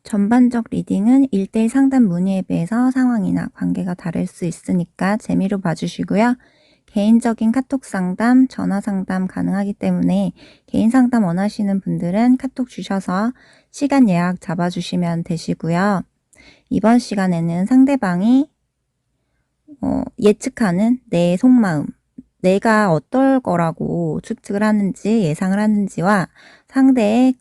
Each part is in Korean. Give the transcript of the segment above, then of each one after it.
전반적 리딩은 1대1 상담 문의에 비해서 상황이나 관계가 다를 수 있으니까 재미로 봐주시고요. 개인적인 카톡 상담, 전화 상담 가능하기 때문에 개인 상담 원하시는 분들은 카톡 주셔서 시간 예약 잡아주시면 되시고요. 이번 시간에는 상대방이 예측하는 내 속마음, 내가 어떨 거라고 추측을 하는지 예상을 하는지와 상대의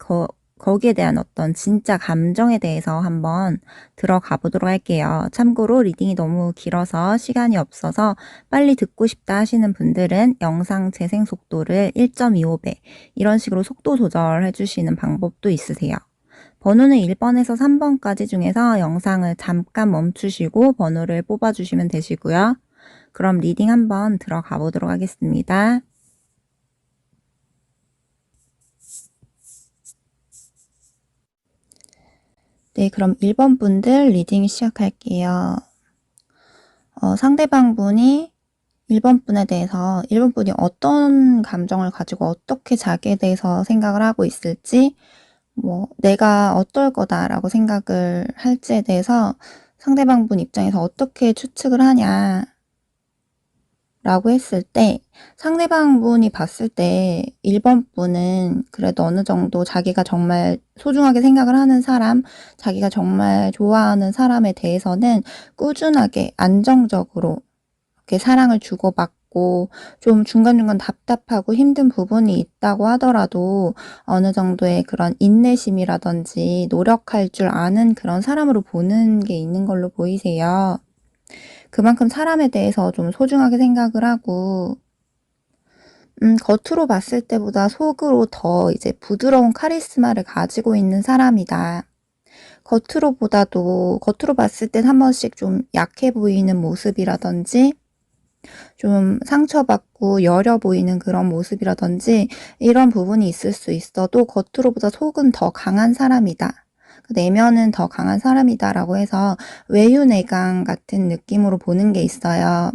거기에 대한 어떤 진짜 감정에 대해서 한번 들어가 보도록 할게요. 참고로 리딩이 너무 길어서 시간이 없어서 빨리 듣고 싶다 하시는 분들은 영상 재생 속도를 1.25배 이런 식으로 속도 조절해 주시는 방법도 있으세요. 번호는 1번에서 3번까지 중에서 영상을 잠깐 멈추시고 번호를 뽑아주시면 되시고요. 그럼 리딩 한번 들어가 보도록 하겠습니다. 네, 그럼 1번 분들 리딩 시작할게요. 상대방 분이 1번 분에 대해서 1번 분이 어떤 감정을 가지고 어떻게 자기에 대해서 생각을 하고 있을지, 내가 어떨 거다라고 생각을 할지에 대해서 상대방 분 입장에서 어떻게 추측을 하냐 라고 했을 때, 상대방 분이 봤을 때 1번 분은 그래도 어느 정도 자기가 정말 소중하게 생각을 하는 사람, 자기가 정말 좋아하는 사람에 대해서는 꾸준하게 안정적으로 이렇게 사랑을 주고받고, 좀 중간중간 답답하고 힘든 부분이 있다고 하더라도 어느 정도의 그런 인내심이라든지 노력할 줄 아는 그런 사람으로 보는 게 있는 걸로 보이세요. 그만큼 사람에 대해서 좀 소중하게 생각을 하고, 겉으로 봤을 때보다 속으로 더 이제 부드러운 카리스마를 가지고 있는 사람이다. 겉으로 봤을 땐 한 번씩 좀 약해 보이는 모습이라든지, 좀 상처받고 여려 보이는 그런 모습이라든지, 이런 부분이 있을 수 있어도 겉으로보다 속은 더 강한 사람이다. 내면은 더 강한 사람이다라고 해서 외유내강 같은 느낌으로 보는 게 있어요.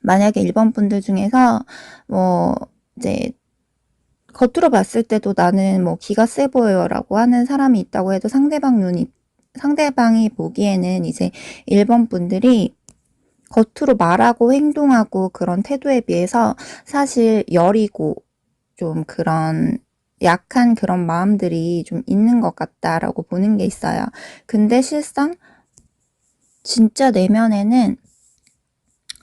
만약에 1번 분들 중에서 이제 겉으로 봤을 때도 나는 기가 세 보여요라고 하는 사람이 있다고 해도 상대방이 보기에는 이제 1번 분들이 겉으로 말하고 행동하고 그런 태도에 비해서 사실 여리고 좀 그런 약한 그런 마음들이 좀 있는 것 같다라고 보는 게 있어요. 근데 실상 진짜 내면에는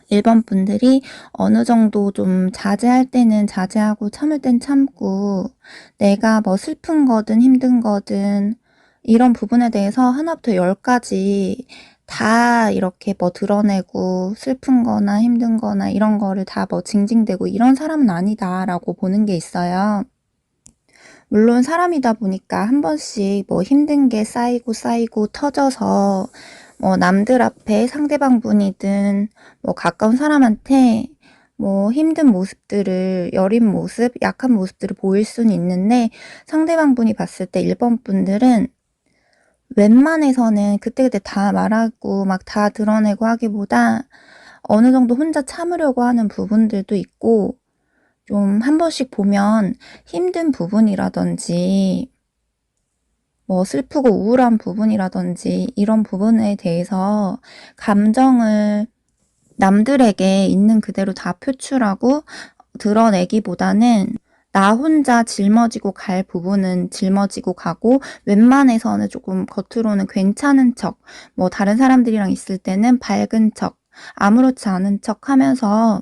1번 분들이 어느 정도 좀 자제할 때는 자제하고 참을 땐 참고, 내가 슬픈 거든 힘든 거든 이런 부분에 대해서 하나부터 10까지 다 이렇게 드러내고 슬픈 거나 힘든 거나 이런 거를 다 징징대고 이런 사람은 아니다라고 보는 게 있어요. 물론 사람이다 보니까 한 번씩 힘든 게 쌓이고 터져서 남들 앞에 상대방 분이든 가까운 사람한테 힘든 모습들을, 여린 모습, 약한 모습들을 보일 수는 있는데, 상대방 분이 봤을 때 1번 분들은 웬만해서는 그때그때 다 말하고 막 다 드러내고 하기보다 어느 정도 혼자 참으려고 하는 부분들도 있고, 좀 한 번씩 보면 힘든 부분이라든지 슬프고 우울한 부분이라든지 이런 부분에 대해서 감정을 남들에게 있는 그대로 다 표출하고 드러내기보다는 나 혼자 짊어지고 갈 부분은 짊어지고 가고, 웬만해서는 조금 겉으로는 괜찮은 척, 다른 사람들이랑 있을 때는 밝은 척, 아무렇지 않은 척 하면서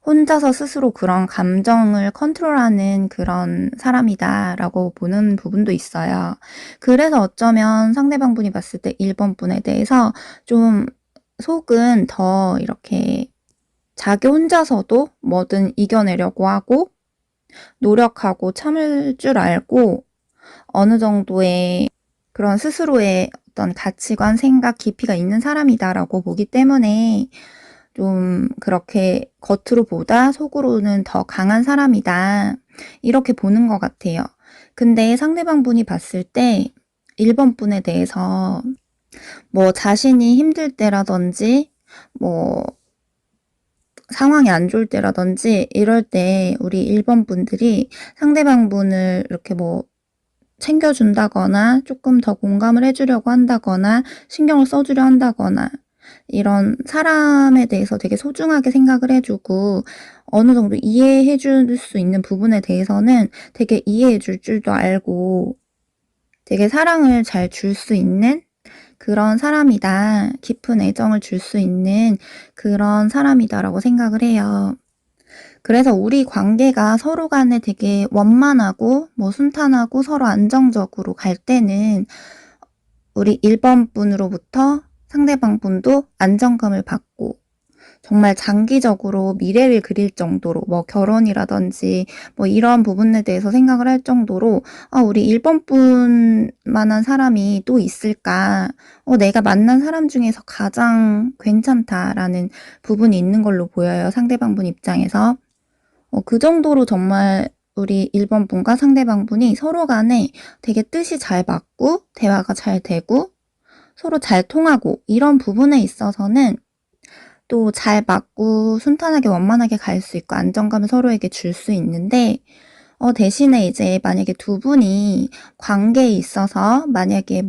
혼자서 스스로 그런 감정을 컨트롤하는 그런 사람이다라고 보는 부분도 있어요. 그래서 어쩌면 상대방 분이 봤을 때 1번 분에 대해서 좀 속은 더 이렇게 자기 혼자서도 뭐든 이겨내려고 하고 노력하고 참을 줄 알고, 어느 정도의 그런 스스로의 어떤 가치관, 생각, 깊이가 있는 사람이다라고 보기 때문에 좀 그렇게 겉으로보다 속으로는 더 강한 사람이다, 이렇게 보는 것 같아요. 근데 상대방 분이 봤을 때 1번 분에 대해서 자신이 힘들 때라든지 상황이 안 좋을 때라든지 이럴 때 우리 1번 분들이 상대방 분을 이렇게 챙겨준다거나 조금 더 공감을 해주려고 한다거나 신경을 써주려 한다거나 이런 사람에 대해서 되게 소중하게 생각을 해주고 어느 정도 이해해 줄 수 있는 부분에 대해서는 되게 이해해 줄 줄도 알고 되게 사랑을 잘 줄 수 있는 그런 사람이다. 깊은 애정을 줄 수 있는 그런 사람이다라고 생각을 해요. 그래서 우리 관계가 서로 간에 되게 원만하고 순탄하고 서로 안정적으로 갈 때는 우리 1번 분으로부터 상대방 분도 안정감을 받고 정말 장기적으로 미래를 그릴 정도로 결혼이라든지 이런 부분에 대해서 생각을 할 정도로 우리 1번 분만한 사람이 또 있을까? 내가 만난 사람 중에서 가장 괜찮다라는 부분이 있는 걸로 보여요. 상대방 분 입장에서. 그 정도로 정말 우리 1번 분과 상대방 분이 서로 간에 되게 뜻이 잘 맞고 대화가 잘 되고 서로 잘 통하고 이런 부분에 있어서는 또 잘 맞고 순탄하게 원만하게 갈 수 있고 안정감을 서로에게 줄 수 있는데 대신에 이제 만약에 두 분이 관계에 있어서 만약에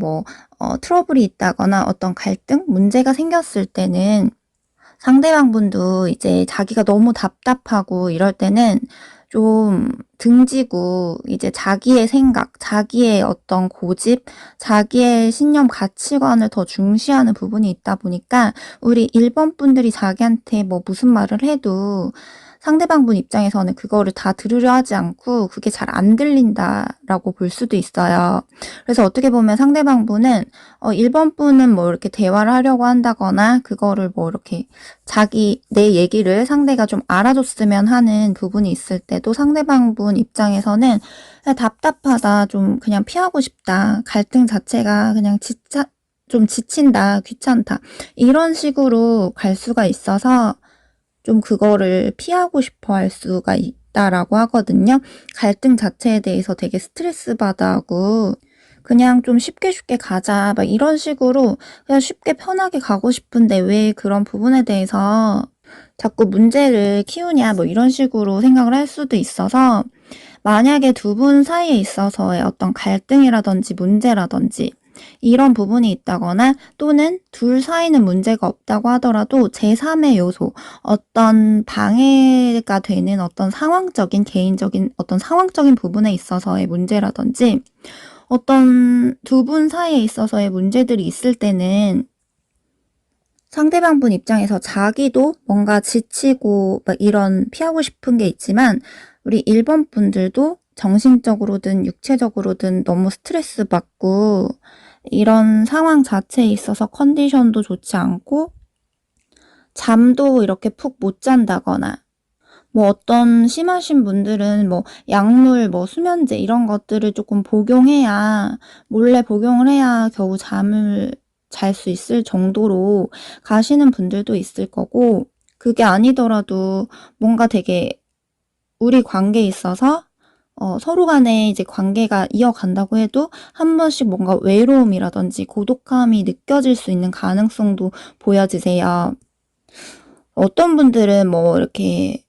트러블이 있다거나 어떤 갈등, 문제가 생겼을 때는 상대방 분도 이제 자기가 너무 답답하고 이럴 때는 좀 등지고 이제 자기의 생각, 자기의 어떤 고집, 자기의 신념, 가치관을 더 중시하는 부분이 있다 보니까 우리 1번 분들이 자기한테 무슨 말을 해도 상대방 분 입장에서는 그거를 다 들으려 하지 않고 그게 잘 안 들린다라고 볼 수도 있어요. 그래서 어떻게 보면 상대방 분은 1번 분은 이렇게 대화를 하려고 한다거나 그거를 이렇게 내 얘기를 상대가 좀 알아줬으면 하는 부분이 있을 때도 상대방 분 입장에서는 그냥 답답하다, 좀 그냥 피하고 싶다, 갈등 자체가 그냥 좀 지친다, 귀찮다 이런 식으로 갈 수가 있어서 좀 그거를 피하고 싶어 할 수가 있다라고 하거든요. 갈등 자체에 대해서 되게 스트레스 받아 하고 그냥 좀 쉽게 가자 이런 식으로 그냥 쉽게 편하게 가고 싶은데 왜 그런 부분에 대해서 자꾸 문제를 키우냐 이런 식으로 생각을 할 수도 있어서 만약에 두 분 사이에 있어서의 어떤 갈등이라든지 문제라든지 이런 부분이 있다거나 또는 둘 사이는 문제가 없다고 하더라도 제3의 요소, 어떤 방해가 되는 어떤 개인적인 어떤 상황적인 부분에 있어서의 문제라든지 어떤 두 분 사이에 있어서의 문제들이 있을 때는 상대방 분 입장에서 자기도 뭔가 지치고 이런 피하고 싶은 게 있지만 우리 1번 분들도 정신적으로든 육체적으로든 너무 스트레스 받고 이런 상황 자체에 있어서 컨디션도 좋지 않고 잠도 이렇게 푹 못 잔다거나 어떤 심하신 분들은 약물, 수면제 이런 것들을 조금 몰래 복용을 해야 겨우 잠을 잘 수 있을 정도로 가시는 분들도 있을 거고 그게 아니더라도 뭔가 되게 우리 관계에 있어서 서로 간에 이제 관계가 이어간다고 해도 한 번씩 뭔가 외로움이라든지 고독함이 느껴질 수 있는 가능성도 보여지세요. 어떤 분들은 이렇게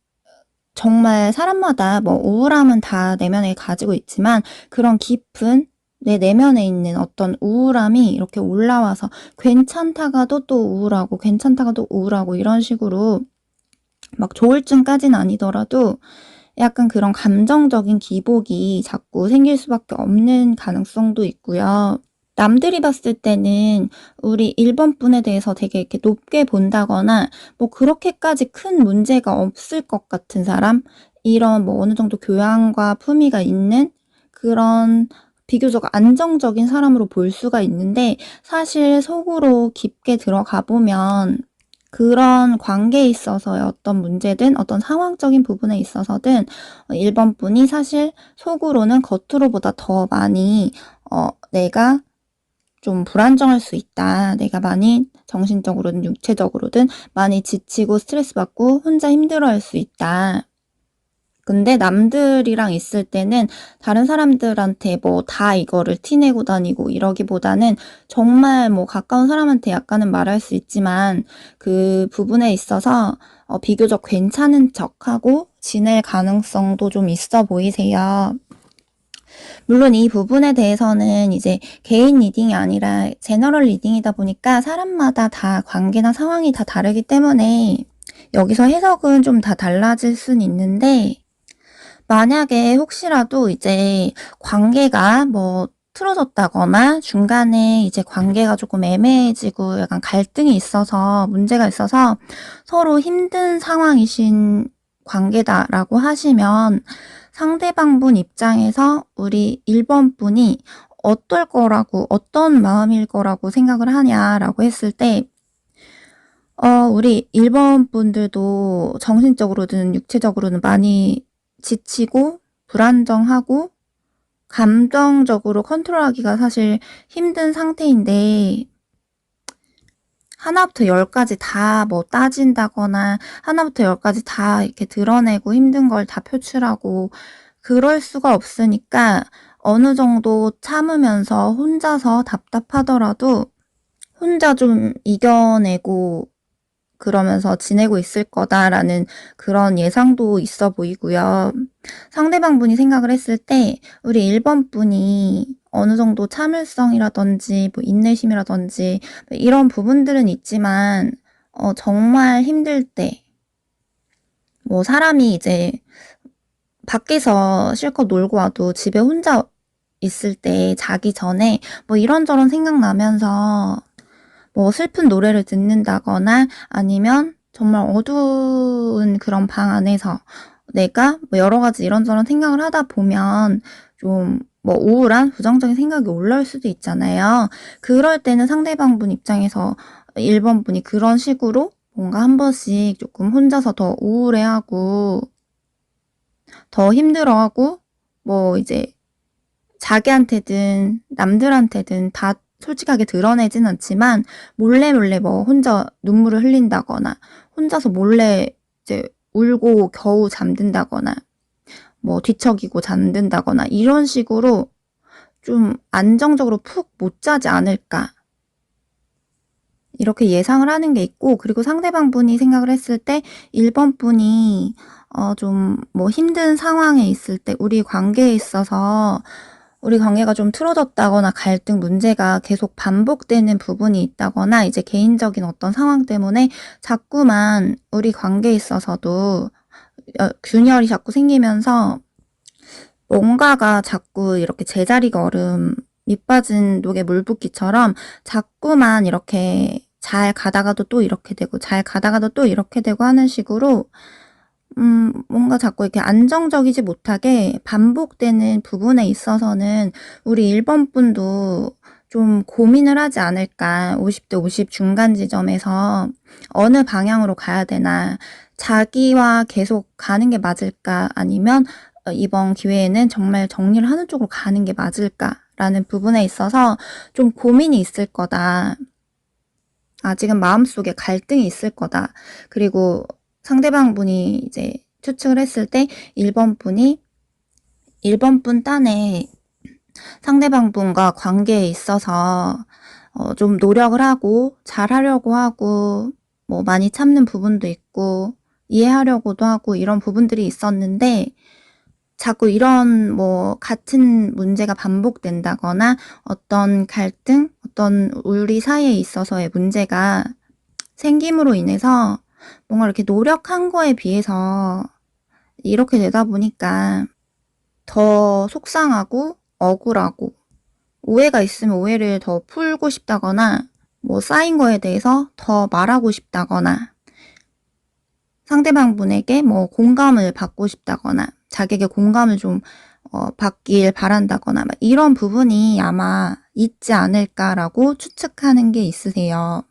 정말 사람마다 우울함은 다 내면에 가지고 있지만 그런 깊은 내 내면에 있는 어떤 우울함이 이렇게 올라와서 괜찮다가도 또 우울하고 괜찮다가도 우울하고 이런 식으로 조울증까지는 아니더라도 약간 그런 감정적인 기복이 자꾸 생길 수밖에 없는 가능성도 있고요. 남들이 봤을 때는 우리 1번 분에 대해서 되게 이렇게 높게 본다거나 그렇게까지 큰 문제가 없을 것 같은 사람, 이런 어느 정도 교양과 품위가 있는 그런 비교적 안정적인 사람으로 볼 수가 있는데 사실 속으로 깊게 들어가 보면 그런 관계에 있어서의 어떤 문제든 어떤 상황적인 부분에 있어서든 1번 분이 사실 속으로는 겉으로보다 더 많이 내가 좀 불안정할 수 있다. 내가 많이 정신적으로든 육체적으로든 많이 지치고 스트레스 받고 혼자 힘들어할 수 있다. 근데 남들이랑 있을 때는 다른 사람들한테 다 이거를 티내고 다니고 이러기보다는 정말 가까운 사람한테 약간은 말할 수 있지만 그 부분에 있어서 비교적 괜찮은 척하고 지낼 가능성도 좀 있어 보이세요. 물론 이 부분에 대해서는 이제 개인 리딩이 아니라 제너럴 리딩이다 보니까 사람마다 다 관계나 상황이 다 다르기 때문에 여기서 해석은 좀 다 달라질 순 있는데, 만약에 혹시라도 이제 관계가 뭐 틀어졌다거나 중간에 이제 관계가 조금 애매해지고 약간 갈등이 있어서 문제가 있어서 서로 힘든 상황이신 관계다라고 하시면, 상대방분 입장에서 우리 1번 분이 어떨 거라고, 어떤 마음일 거라고 생각을 하냐라고 했을 때, 우리 1번 분들도 정신적으로든 육체적으로는 많이 지치고 불안정하고 감정적으로 컨트롤하기가 사실 힘든 상태인데, 하나부터 열까지 다 뭐 따진다거나 하나부터 열까지 다 이렇게 드러내고 힘든 걸 다 표출하고 그럴 수가 없으니까, 어느 정도 참으면서 혼자서 답답하더라도 혼자 좀 이겨내고 그러면서 지내고 있을 거다라는 그런 예상도 있어 보이고요. 상대방분이 생각을 했을 때 우리 1번 분이 어느 정도 참을성이라든지 뭐 인내심이라든지 이런 부분들은 있지만, 정말 힘들 때, 뭐 사람이 이제 밖에서 실컷 놀고 와도 집에 혼자 있을 때 자기 전에 뭐 이런저런 생각나면서 뭐 슬픈 노래를 듣는다거나 아니면 정말 어두운 그런 방 안에서 내가 뭐 여러 가지 이런저런 생각을 하다 보면 좀 뭐 우울한 부정적인 생각이 올라올 수도 있잖아요. 그럴 때는 상대방분 입장에서 1번 분이 그런 식으로 뭔가 한 번씩 조금 혼자서 더 우울해하고 더 힘들어하고, 뭐 이제 자기한테든 남들한테든 다 솔직하게 드러내진 않지만 몰래 몰래 뭐 혼자 눈물을 흘린다거나 혼자서 몰래 이제 울고 겨우 잠든다거나 뭐 뒤척이고 잠든다거나 이런 식으로 좀 안정적으로 푹 못 자지 않을까, 이렇게 예상을 하는 게 있고, 그리고 상대방 분이 생각을 했을 때 1번 분이 좀 뭐 힘든 상황에 있을 때 우리 관계에 있어서 우리 관계가 좀 틀어졌다거나 갈등 문제가 계속 반복되는 부분이 있다거나 이제 개인적인 어떤 상황 때문에 자꾸만 우리 관계에 있어서도 균열이 자꾸 생기면서 뭔가가 자꾸 이렇게 제자리가 얼음 밑 빠진 독에 물 붓기처럼 자꾸만 이렇게 잘 가다가도 또 이렇게 되고 잘 가다가도 또 이렇게 되고 하는 식으로 뭔가 자꾸 이렇게 안정적이지 못하게 반복되는 부분에 있어서는 우리 1번 분도 좀 고민을 하지 않을까. 50대 50 중간 지점에서 어느 방향으로 가야 되나, 자기와 계속 가는 게 맞을까, 아니면 이번 기회에는 정말 정리를 하는 쪽으로 가는 게 맞을까라는 부분에 있어서 좀 고민이 있을 거다. 아직은 마음속에 갈등이 있을 거다. 그리고 상대방 분이 이제 추측을 했을 때 1번 분이 1번 분 딴에 상대방 분과 관계에 있어서 좀 노력을 하고 잘하려고 하고 뭐 많이 참는 부분도 있고 이해하려고도 하고 이런 부분들이 있었는데, 자꾸 이런 뭐 같은 문제가 반복된다거나 어떤 갈등, 어떤 우리 사이에 있어서의 문제가 생김으로 인해서 뭔가 이렇게 노력한 거에 비해서 이렇게 되다 보니까 더 속상하고 억울하고, 오해가 있으면 오해를 더 풀고 싶다거나 뭐 쌓인 거에 대해서 더 말하고 싶다거나 상대방 분에게 뭐 공감을 받고 싶다거나 자기에게 공감을 좀 받길 바란다거나 막 이런 부분이 아마 있지 않을까라고 추측하는 게 있으세요.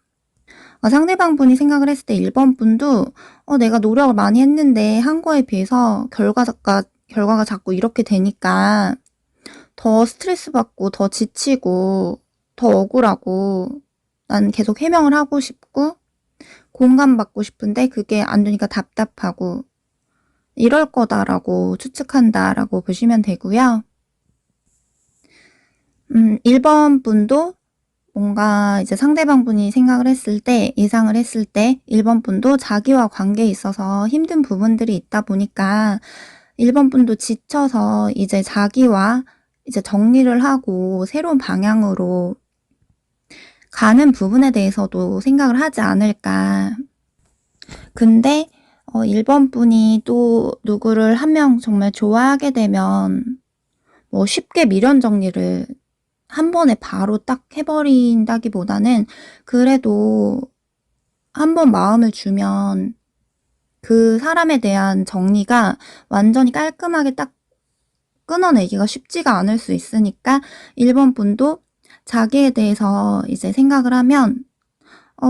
상대방 분이 생각을 했을 때 1번 분도 내가 노력을 많이 했는데 한 거에 비해서 결과가 자꾸 이렇게 되니까 더 스트레스 받고 더 지치고 더 억울하고, 난 계속 해명을 하고 싶고 공감받고 싶은데 그게 안 되니까 답답하고 이럴 거다라고 추측한다라고 보시면 되고요. 1번 분도 뭔가 이제 상대방 분이 생각을 했을 때, 예상을 했을 때 1번 분도 자기와 관계에 있어서 힘든 부분들이 있다 보니까 1번 분도 지쳐서 이제 자기와 이제 정리를 하고 새로운 방향으로 가는 부분에 대해서도 생각을 하지 않을까. 근데 1번 분이 또 누구를 한 명 정말 좋아하게 되면 뭐 쉽게 미련 정리를 한 번에 바로 딱 해 버린다기보다는 그래도 한 번 마음을 주면 그 사람에 대한 정리가 완전히 깔끔하게 딱 끊어내기가 쉽지가 않을 수 있으니까 1번 분도 자기에 대해서 이제 생각을 하면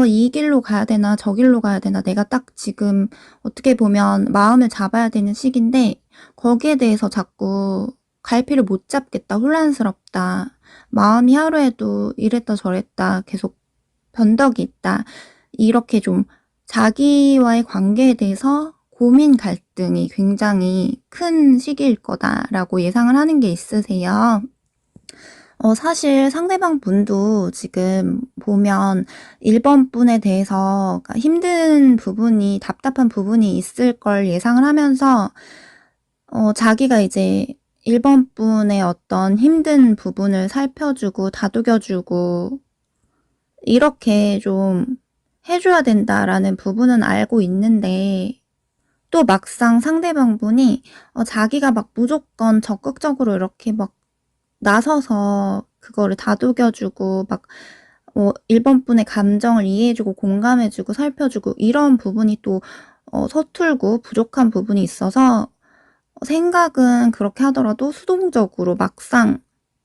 '이 길로 가야 되나 저 길로 가야 되나.' 내가 딱 지금 어떻게 보면 마음을 잡아야 되는 시기인데 거기에 대해서 자꾸 갈피를 못 잡겠다. 혼란스럽다. 마음이 하루에도 이랬다 저랬다 계속 변덕이 있다. 이렇게 좀 자기와의 관계에 대해서 고민 갈등이 굉장히 큰 시기일 거다라고 예상을 하는 게 있으세요. 사실 상대방 분도 지금 보면 1번 분에 대해서 그러니까 힘든 부분이 답답한 부분이 있을 걸 예상을 하면서 자기가 이제 1번 분의 어떤 힘든 부분을 살펴주고 다독여 주고 이렇게 좀 해 줘야 된다라는 부분은 알고 있는데 또 막상 상대방 분이 자기가 막 무조건 적극적으로 이렇게 막 나서서 그거를 다독여 주고 막 1번 분의 감정을 이해해 주고 공감해 주고 살펴 주고 이런 부분이 또 서툴고 부족한 부분이 있어서 생각은 그렇게 하더라도 수동적으로 막상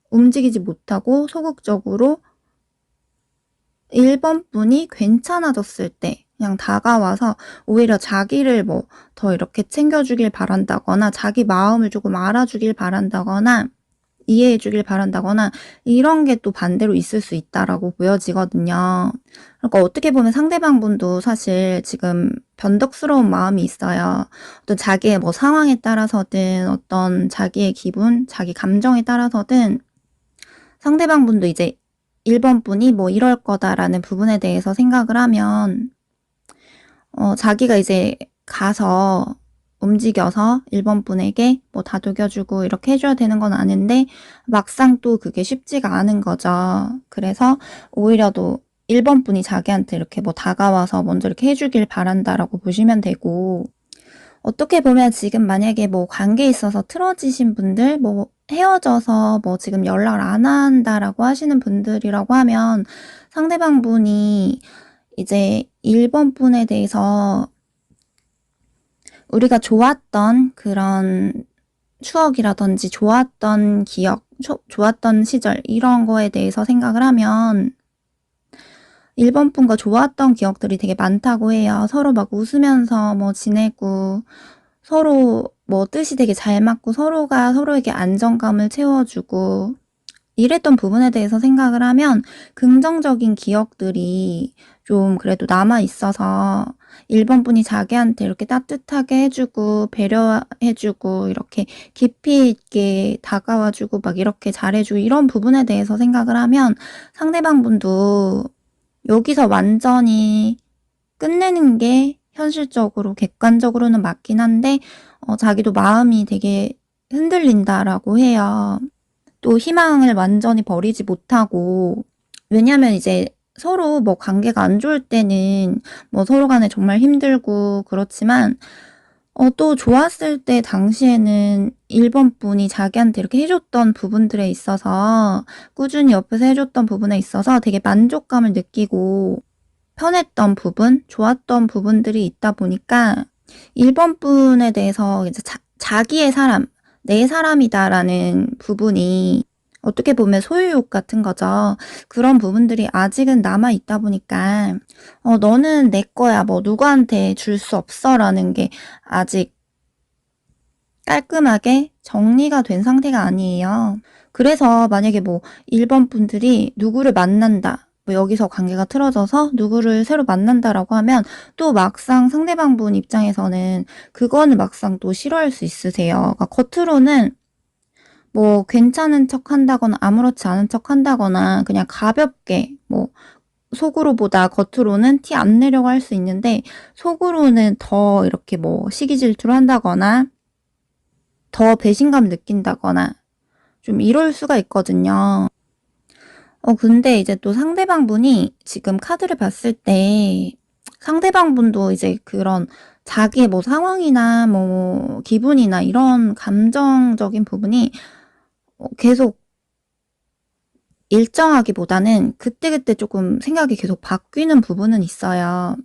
움직이지 못하고 소극적으로 1번 분이 괜찮아졌을 때 그냥 다가와서 오히려 자기를 뭐 더 이렇게 챙겨 주길 바란다거나 자기 마음을 조금 알아주길 바란다거나 이해해 주길 바란다거나 이런 게 또 반대로 있을 수 있다라고 보여지거든요. 그러니까 어떻게 보면 상대방 분도 사실 지금 변덕스러운 마음이 있어요. 어떤 자기의 뭐 상황에 따라서든 어떤 자기의 기분, 자기 감정에 따라서든 상대방 분도 이제 1번 분이 뭐 '이럴 거다.'라는 부분에 대해서 생각을 하면 자기가 이제 가서 움직여서 1번 분에게 뭐 다독여 주고 이렇게 해 줘야 되는 건 아는데 막상 또 그게 쉽지가 않은 거죠. 그래서 오히려 또 1번 분이 자기한테 이렇게 뭐 다가와서 먼저 이렇게 해 주길 바란다라고 보시면 되고 어떻게 보면 지금 만약에 뭐 관계에 있어서 틀어지신 분들 뭐 헤어져서 뭐 지금 연락을 안 한다라고 하시는 분들이라고 하면 상대방 분이 이제 1번 분에 대해서 우리가 좋았던 그런 추억이라든지 좋았던 기억, 좋았던 시절 이런 거에 대해서 생각을 하면 1번 분과 좋았던 기억들이 되게 많다고 해요. 서로 막 웃으면서 뭐 지내고 서로 뭐 뜻이 되게 잘 맞고 서로가 서로에게 안정감을 채워주고 이랬던 부분에 대해서 생각을 하면 긍정적인 기억들이 좀 그래도 남아 있어서 1번 분이 자기한테 이렇게 따뜻하게 해 주고 배려해 주고 이렇게 깊이 있게 다가와 주고 막 이렇게 잘해 주고 이런 부분에 대해서 생각을 하면 상대방 분도 여기서 완전히 끝내는 게 현실적으로 객관적으로는 맞긴 한데 자기도 마음이 되게 흔들린다라고 해요. 또 희망을 완전히 버리지 못하고 왜냐면 이제 서로 뭐 관계가 안 좋을 때는 뭐 서로 간에 정말 힘들고 그렇지만 또 좋았을 때 당시에는 1번 분이 자기한테 이렇게 해 줬던 부분들에 있어서 꾸준히 옆에서 해 줬던 부분에 있어서 되게 만족감을 느끼고 편했던 부분, 좋았던 부분들이 있다 보니까 1번 분에 대해서 이제 자기의 사람, '내 사람이다.'라는 부분이 어떻게 보면 소유욕 같은 거죠. 그런 부분들이 아직은 남아 있다 보니까 '너는 내 거야. 뭐 누구한테 줄 수 없어.'라는 게 아직 깔끔하게 정리가 된 상태가 아니에요. 그래서 만약에 뭐 1번 분들이 누구를 만난다. 뭐 여기서 관계가 틀어져서 누구를 새로 만난다라고 하면 또 막상 상대방 분 입장에서는 그거는 막상 또 싫어할 수 있으세요. 그러니까 겉으로는 뭐 괜찮은 척한다거나 아무렇지 않은 척한다거나 그냥 가볍게 뭐 속으로보다 겉으로는 티 안 내려고 할 수 있는데 속으로는 더 이렇게 뭐 시기 질투를 한다거나 더 배신감 느낀다거나 좀 이럴 수가 있거든요. 근데 이제 또 상대방분이 지금 카드를 봤을 때 상대방분도 이제 그런 자기의 뭐 상황이나 뭐 기분이나 이런 감정적인 부분이 계속 일정하기보다는 그때그때 조금 생각이 계속 바뀌는 부분은 있어요.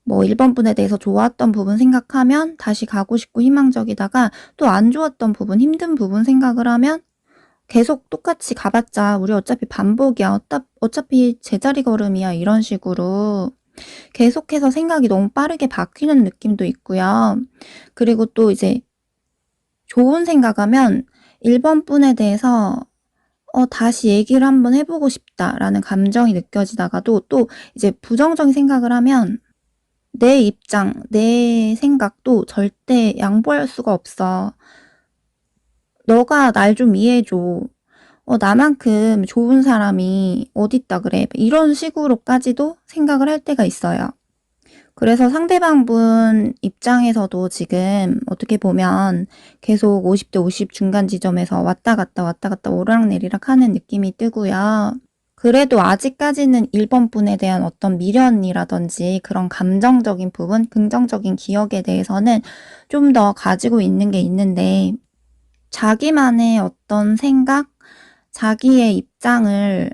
뭐 1번 분에 대해서 좋았던 부분 생각하면 다시 가고 싶고 희망적이다가 또 안 좋았던 부분, 힘든 부분 생각을 하면 계속 똑같이 가봤자 우리 어차피 반복이야. 어차피 제자리 걸음이야. 이런 식으로 계속해서 생각이 너무 빠르게 바뀌는 느낌도 있고요. 그리고 또 이제 좋은 생각하면 1번 분에 대해서 다시 얘기를 한번 해보고 싶다라는 감정이 느껴지다가도 또 이제 부정적인 생각을 하면 내 입장, 내 생각도 절대 양보할 수가 없어. 너가 날 좀 이해해줘. 나만큼 좋은 사람이 어딨다 그래. 이런 식으로까지도 생각을 할 때가 있어요. 그래서 상대방분 입장에서도 지금 어떻게 보면 계속 50대 50 중간 지점에서 왔다 갔다 오르락내리락 하는 느낌이 뜨고요. 그래도 아직까지는 1번 분에 대한 어떤 미련이라든지 그런 감정적인 부분, 긍정적인 기억에 대해서는 좀 더 가지고 있는 게 있는데 자기만의 어떤 생각, 자기의 입장을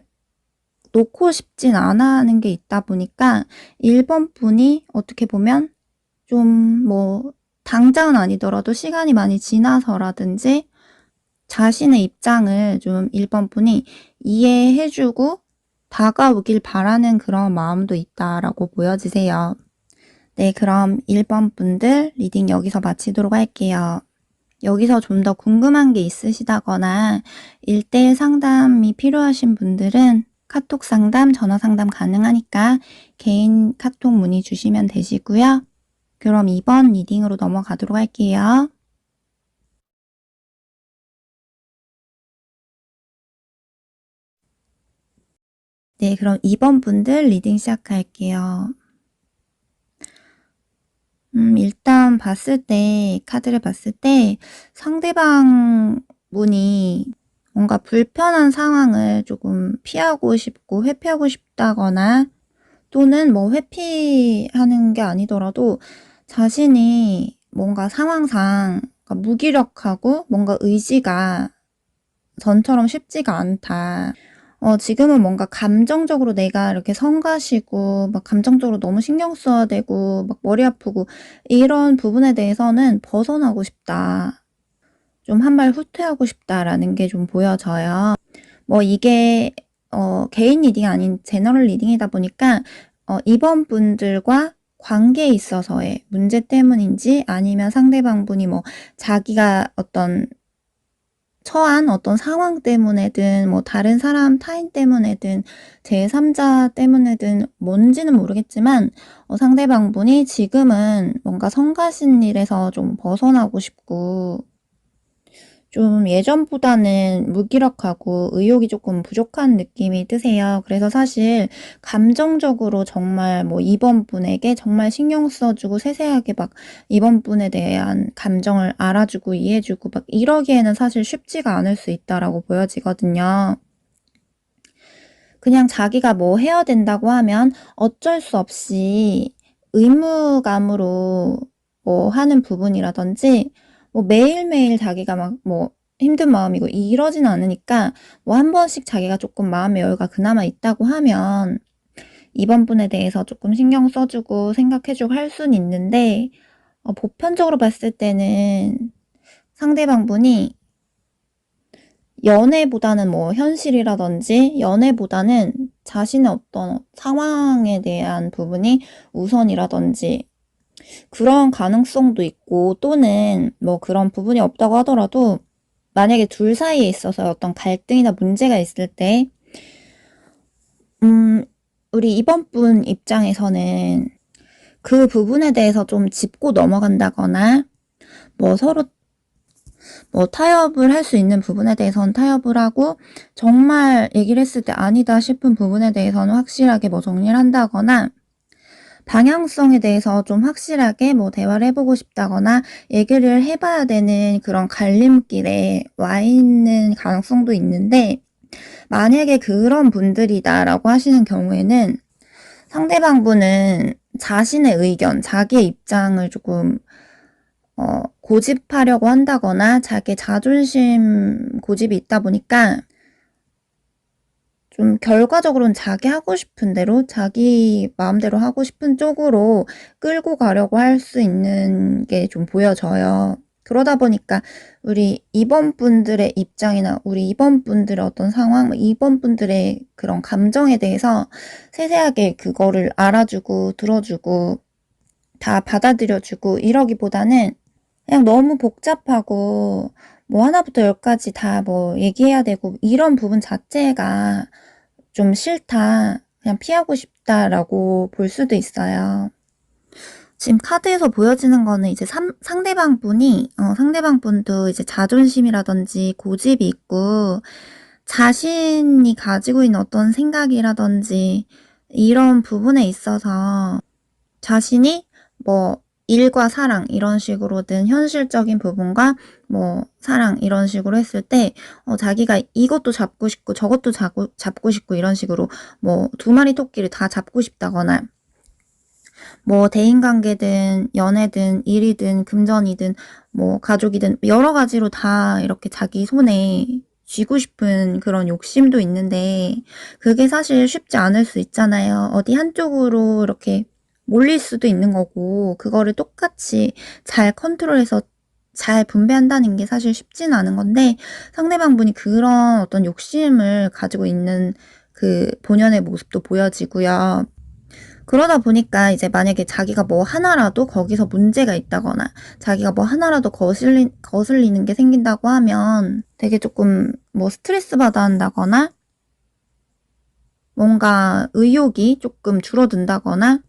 놓고 싶진 않아 하는 게 있다 보니까 1번 분이 어떻게 보면 좀 뭐 당장은 아니더라도 시간이 많이 지나서라든지 자신의 입장을 좀 1번 분이 이해해주고 다가오길 바라는 그런 마음도 있다라고 보여지세요. 네, 그럼 1번 분들 리딩 여기서 마치도록 할게요. 여기서 좀 더 궁금한 게 있으시다거나 1대1 상담이 필요하신 분들은 카톡 상담, 전화 상담 가능하니까 개인 카톡 문의 주시면 되시고요. 그럼 2번 리딩으로 넘어가도록 할게요. 네, 그럼 2번 분들 리딩 시작할게요. 일단 카드를 봤을 때 상대방 분이 뭔가 불편한 상황을 조금 피하고 싶고 회피하고 싶다거나 또는 뭐 회피하는 게 아니더라도 자신이 뭔가 상황상 무기력하고 뭔가 의지가 전처럼 쉽지가 않다. 지금은 뭔가 감정적으로 내가 이렇게 성가시고 막 감정적으로 너무 신경 써야 되고 막 머리 아프고 이런 부분에 대해서는 벗어나고 싶다. 좀 한 발 후퇴하고 싶다라는 게 좀 보여져요. 뭐 이게 개인 리딩이 아닌 제너럴 리딩이다 보니까 이번 분들과 관계에 있어서의 문제 때문인지 아니면 상대방분이 뭐 자기가 처한 어떤 상황 때문에든 뭐 다른 사람 타인 때문에든 제3자 때문에든 뭔지는 모르겠지만 상대방분이 지금은 뭔가 성가신 일에서 좀 벗어나고 싶고 좀 예전보다는 무기력하고 의욕이 조금 부족한 느낌이 드세요. 그래서 사실 감정적으로 정말 뭐 이번 분에게 정말 신경 써주고 세세하게 막 이번 분에 대한 감정을 알아주고 이해해주고 막 이러기에는 사실 쉽지가 않을 수 있다라고 보여지거든요. 그냥 자기가 뭐 해야 된다고 하면 어쩔 수 없이 의무감으로 뭐 하는 부분이라든지 뭐 매일매일 자기가 막 뭐 힘든 마음이고 이러진 않으니까 뭐 한 번씩 자기가 조금 마음의 여유가 그나마 있다고 하면 이번 분에 대해서 조금 신경 써주고 생각해주고 할 수는 있는데 보편적으로 봤을 때는 상대방 분이 연애보다는 뭐 현실이라든지 연애보다는 자신의 어떤 상황에 대한 부분이 우선이라든지 그런 가능성도 있고 또는 뭐 그런 부분이 없다고 하더라도 만약에 둘 사이에 있어서 어떤 갈등이나 문제가 있을 때 우리 이번 분 입장에서는 그 부분에 대해서 좀 짚고 넘어간다거나 뭐 서로 뭐 타협을 할 수 있는 부분에 대해서는 타협을 하고 정말 얘기를 했을 때 아니다 싶은 부분에 대해서는 확실하게 뭐 정리를 한다거나 방향성에 대해서 좀 확실하게 뭐 대화를 해보고 싶다거나 얘기를 해봐야 되는 그런 갈림길에 와 있는 가능성도 있는데, 만약에 그런 분들이다라고 하시는 경우에는 상대방분은 자신의 의견, 자기의 입장을 조금 고집하려고 한다거나 자기 자존심 고집이 있다 보니까 좀 결과적으로는 자기 하고 싶은 대로, 자기 마음대로 하고 싶은 쪽으로 끌고 가려고 할 수 있는 게 좀 보여져요. 그러다 보니까 우리 이번분들의 입장이나 우리 이번분들의 어떤 상황, 이번분들의 그런 감정에 대해서 세세하게 그거를 알아주고 들어주고 다 받아들여주고 이러기보다는 그냥 너무 복잡하고 뭐 하나부터 열까지 다 뭐 얘기해야 되고 이런 부분 자체가 좀 싫다, 그냥 피하고 싶다라고 볼 수도 있어요. 지금 카드에서 보여지는 거는 이제 상대방분도 이제 자존심이라든지 고집이 있고 자신이 가지고 있는 어떤 생각이라든지 이런 부분에 있어서 자신이 뭐 일과 사랑 이런 식으로든 현실적인 부분과 뭐 사랑 이런 식으로 했을 때 자기가 이것도 잡고 싶고 저것도 잡고 싶고 이런 식으로 뭐 두 마리 토끼를 다 잡고 싶다거나 뭐 대인관계든 연애든 일이든 금전이든 뭐 가족이든 여러 가지로 다 이렇게 자기 손에 쥐고 싶은 그런 욕심도 있는데 그게 사실 쉽지 않을 수 있잖아요. 어디 한쪽으로 이렇게 몰릴 수도 있는 거고 그거를 똑같이 잘 컨트롤해서 잘 분배한다는 게 사실 쉽지는 않은 건데 상대방분이 그런 어떤 욕심을 가지고 있는 그 본연의 모습도 보여지고요. 그러다 보니까 이제 만약에 자기가 뭐 하나라도 거기서 문제가 있다거나 자기가 뭐 하나라도 거슬리는 게 생긴다고 하면 되게 조금 뭐 스트레스 받아 한다거나 뭔가 의욕이 조금 줄어든다거나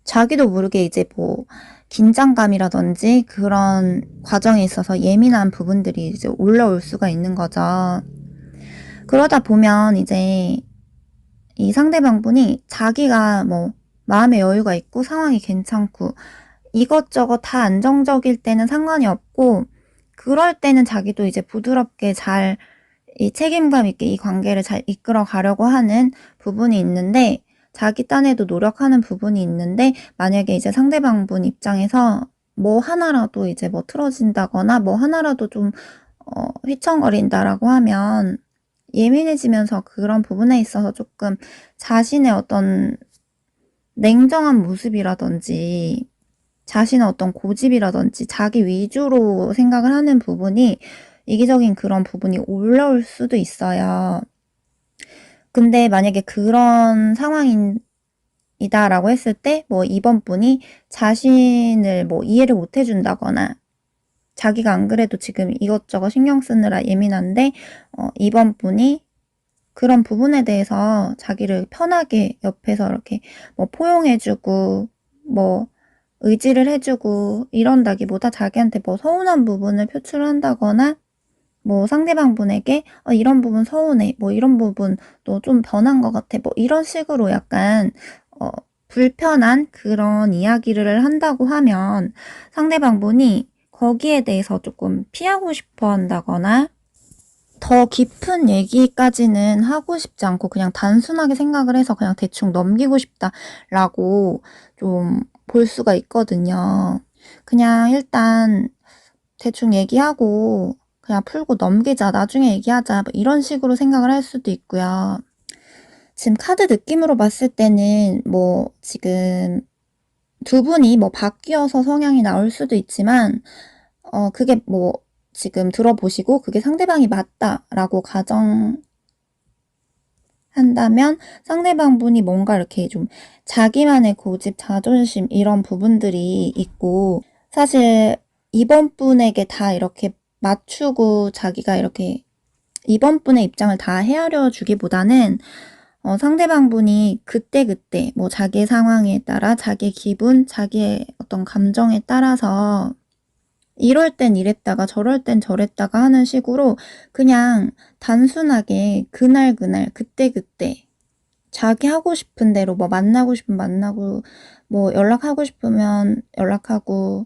자기도 모르게 이제 뭐 긴장감이라든지 그런 과정에 있어서 예민한 부분들이 이제 올라올 수가 있는 거죠. 그러다 보면 이제 이 상대방분이 자기가 뭐 마음의 여유가 있고 상황이 괜찮고 이것저것 다 안정적일 때는 상관이 없고 그럴 때는 자기도 이제 부드럽게 잘 이 책임감 있게 이 관계를 잘 이끌어 가려고 하는 부분이 있는데 자기 딴에도 노력하는 부분이 있는데 만약에 이제 상대방분 입장에서 뭐 하나라도 이제 뭐 틀어진다거나 뭐 하나라도 좀 휘청거린다라고 하면 예민해지면서 그런 부분에 있어서 조금 자신의 어떤 냉정한 모습이라든지 자신의 어떤 고집이라든지 자기 위주로 생각을 하는 부분이 이기적인 그런 부분이 올라올 수도 있어요. 근데 만약에 그런 상황이다라고 했을 때 뭐 이번 분이 자신을 뭐 이해를 못 해준다거나 자기가 안 그래도 지금 이것저것 신경 쓰느라 예민한데 이번 분이 그런 부분에 대해서 자기를 편하게 옆에서 이렇게 뭐 포용해주고 뭐 의지를 해주고 이런다기보다 자기한테 뭐 서운한 부분을 표출한다거나 뭐 상대방 분에게 이런 부분 서운해, 뭐 이런 부분 너 좀 변한 것 같아, 뭐 이런 식으로 약간 불편한 그런 이야기를 한다고 하면 상대방 분이 거기에 대해서 조금 피하고 싶어 한다거나 더 깊은 얘기까지는 하고 싶지 않고 그냥 단순하게 생각을 해서 그냥 대충 넘기고 싶다라고 좀 볼 수가 있거든요. 그냥 일단 대충 얘기하고 그냥 풀고 넘기자, 나중에 얘기하자, 뭐 이런 식으로 생각을 할 수도 있고요. 지금 카드 느낌으로 봤을 때는 뭐 지금 두 분이 뭐 바뀌어서 성향이 나올 수도 있지만 그게 뭐 지금 들어보시고 그게 상대방이 맞다라고 가정한다면 상대방분이 뭔가 이렇게 좀 자기만의 고집, 자존심 이런 부분들이 있고 사실 이번 분에게 다 이렇게 맞추고 자기가 이렇게 이번 분의 입장을 다 헤아려 주기보다는 상대방분이 그때그때 뭐 자기의 상황에 따라 자기의 기분, 자기의 어떤 감정에 따라서 이럴 땐 이랬다가 저럴 땐 저랬다가 하는 식으로 그냥 단순하게 그날그날 그때그때 자기 하고 싶은 대로 뭐 만나고 싶으면 만나고 뭐 연락하고 싶으면 연락하고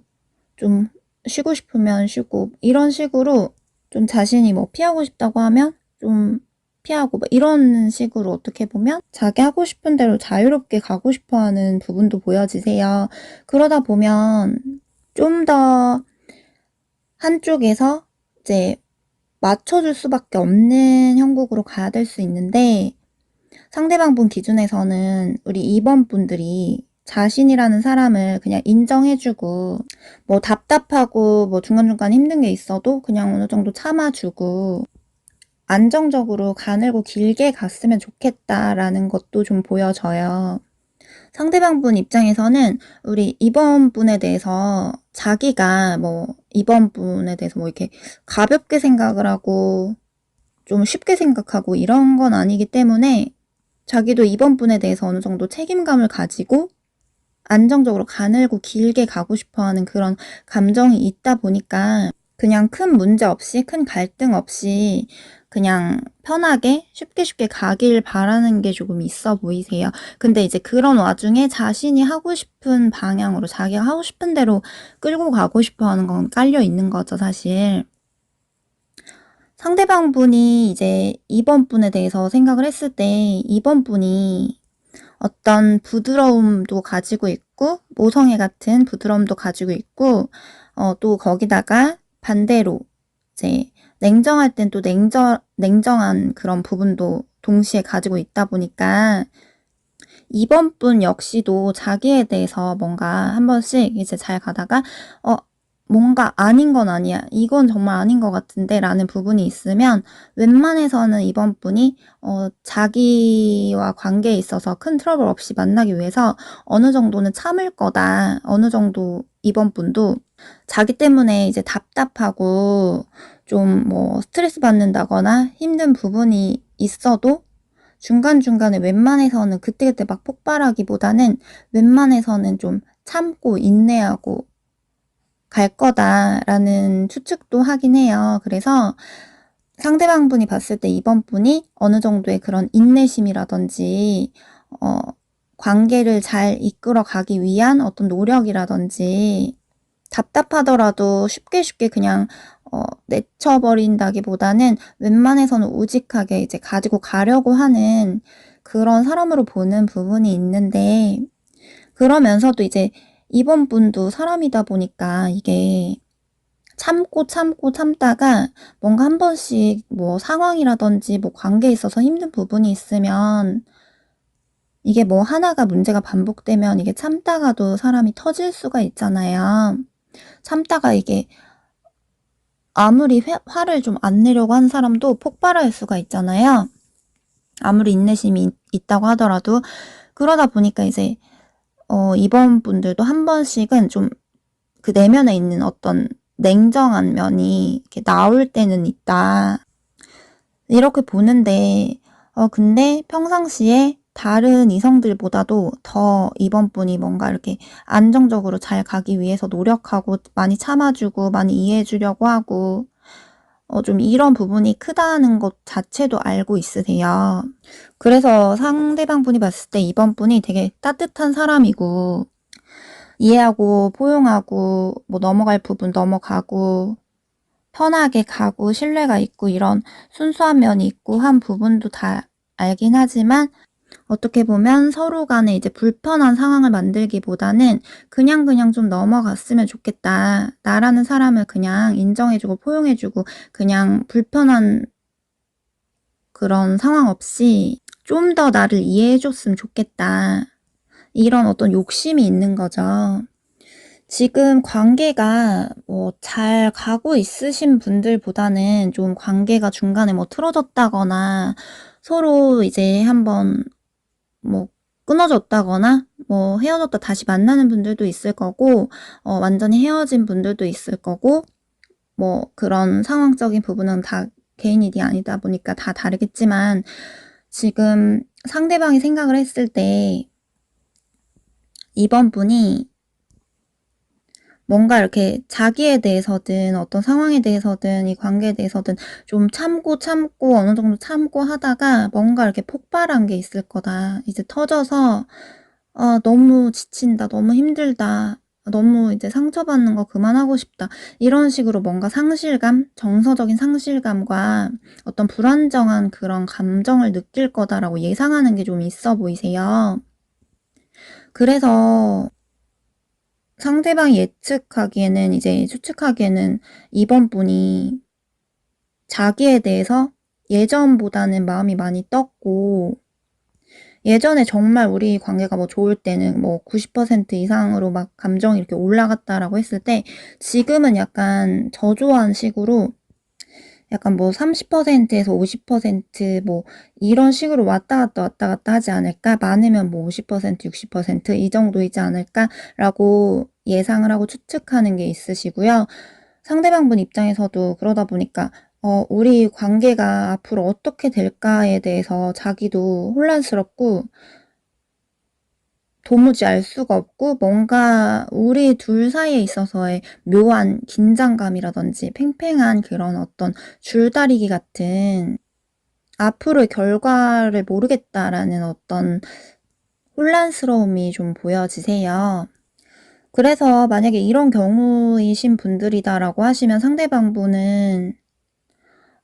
좀 쉬고 싶으면 쉬고 이런 식으로 좀 자신이 뭐 피하고 싶다고 하면 좀 피하고 뭐 이런 식으로 어떻게 보면 자기 하고 싶은 대로 자유롭게 가고 싶어 하는 부분도 보여지세요. 그러다 보면 좀 더 한쪽에서 이제 맞춰줄 수밖에 없는 형국으로 가야 될 수 있는데 상대방분 기준에서는 우리 2번 분들이 자신이라는 사람을 그냥 인정해 주고 뭐 답답하고 뭐 중간중간 힘든 게 있어도 그냥 어느 정도 참아 주고 안정적으로 가늘고 길게 갔으면 좋겠다라는 것도 좀 보여져요. 상대방분 입장에서는 우리 2번 분에 대해서 자기가 뭐 2번 분에 대해서 뭐 이렇게 가볍게 생각을 하고 좀 쉽게 생각하고 이런 건 아니기 때문에 자기도 2번 분에 대해서 어느 정도 책임감을 가지고 안정적으로 가늘고 길게 가고 싶어 하는 그런 감정이 있다 보니까 그냥 큰 문제 없이 큰 갈등 없이 그냥 편하게 쉽게 쉽게 가길 바라는 게 조금 있어 보이세요. 근데 이제 그런 와중에 자신이 하고 싶은 방향으로 자기가 하고 싶은 대로 끌고 가고 싶어 하는 건 깔려 있는 거죠, 사실. 상대방 분이 이제 2번 분에 대해서 생각을 했을 때 2번 분이 어떤 부드러움도 가지고 있고 모성애 같은 부드러움도 가지고 있고 또 거기다가 반대로 이제 냉정할 땐 또 냉정한 그런 부분도 동시에 가지고 있다 보니까 2번 분 역시도 자기에 대해서 뭔가 한 번씩 이제 잘 가다가 뭔가 아닌 건 아니야. 이건 정말 아닌 것 같은데 라는 부분이 있으면 웬만해서는 2번 분이 자기와 관계에 있어서 큰 트러블 없이 만나기 위해서 어느 정도는 참을 거다. 어느 정도 2번 분도 자기 때문에 이제 답답하고 좀 뭐 스트레스 받는다거나 힘든 부분이 있어도 중간중간에 웬만해서는 그때그때 막 폭발하기보다는 웬만해서는 좀 참고 인내하고 갈 거다라는 추측도 하긴 해요. 그래서 상대방 분이 봤을 때 2번 분이 어느 정도의 그런 인내심이라든지 관계를 잘 이끌어 가기 위한 어떤 노력이라든지 답답하더라도 쉽게 쉽게 그냥 내쳐버린다기보다는 웬만해서는 우직하게 이제 가지고 가려고 하는 그런 사람으로 보는 부분이 있는데 그러면서도 이제 2번 분도 사람이다 보니까 이게 참고 참고 참다가 뭔가 한 번씩 뭐 상황이라든지 뭐 관계에 있어서 힘든 부분이 있으면 이게 뭐 하나가 문제가 반복되면 이게 참다가도 사람이 터질 수가 있잖아요. 참다가 이게 아무리 화를 좀 안 내려고 한 사람도 폭발할 수가 있잖아요. 아무리 인내심이 있다고 하더라도. 그러다 보니까 이제 2번 분들도 한 번씩은 좀 그 내면에 있는 어떤 냉정한 면이 이렇게 나올 때는 있다. 이렇게 보는데 근데 평상시에 다른 이성들보다도 더 2번 분이 뭔가 이렇게 안정적으로 잘 가기 위해서 노력하고 많이 참아주고 많이 이해해주려고 하고 좀 이런 부분이 크다는 것 자체도 알고 있으세요. 그래서 상대방 분이 봤을 때 2번 분이 되게 따뜻한 사람이고 이해하고 포용하고 뭐 넘어갈 부분 넘어가고 편하게 가고 신뢰가 있고 이런 순수한 면이 있고 한 부분도 다 알긴 하지만 어떻게 보면 서로 간에 이제 불편한 상황을 만들기보다는 그냥 좀 넘어갔으면 좋겠다. 나라는 사람을 그냥 인정해주고 포용해주고 그냥 불편한 그런 상황 없이 좀 더 나를 이해해줬으면 좋겠다. 이런 어떤 욕심이 있는 거죠. 지금 관계가 뭐 잘 가고 있으신 분들보다는 좀 관계가 중간에 뭐 틀어졌다거나 서로 이제 한번 뭐 끊어졌다거나 뭐 헤어졌다 다시 만나는 분들도 있을 거고 완전히 헤어진 분들도 있을 거고 뭐 그런 상황적인 부분은 다 개인 일이 아니다 보니까 다 다르겠지만 지금 상대방이 생각을 했을 때 2번 분이 뭔가 이렇게 자기에 대해서든 어떤 상황에 대해서든 이 관계에 대해서든 좀 참고 어느 정도 참고 하다가 뭔가 이렇게 폭발한 게 있을 거다. 이제 터져서 '아 너무 지친다. 너무 힘들다. 너무 이제 상처받는 거 그만하고 싶다.' 이런 식으로 뭔가 상실감, 정서적인 상실감과 어떤 불안정한 그런 감정을 느낄 거다라고 예상하는 게 좀 있어 보이세요. 그래서 상대방이 예측하기에는 이제 추측하기에는 이번 분이 자기에 대해서 예전보다는 마음이 많이 떴고, 예전에 정말 우리 관계가 뭐 좋을 때는 뭐 90% 이상으로 막 감정이 이렇게 올라갔다라고 했을 때, 지금은 약간 저조한 식으로 약간 뭐 30%에서 50% 이런 식으로 왔다 갔다 하지 않을까? 많으면 뭐 50% 60% 이 정도이지 않을까라고 예상을 하고 추측하는 게 있으시고요. 상대방분 입장에서도 그러다 보니까 우리 관계가 앞으로 어떻게 될까에 대해서 자기도 혼란스럽고 도무지 알 수가 없고, 뭔가 우리 둘 사이에 있어서의 묘한 긴장감이라든지 팽팽한 그런 어떤 줄다리기 같은 '앞으로의 결과를 모르겠다.'라는 어떤 혼란스러움이 좀 보여지세요. 그래서 만약에 이런 경우이신 분들이다라고 하시면 상대방분은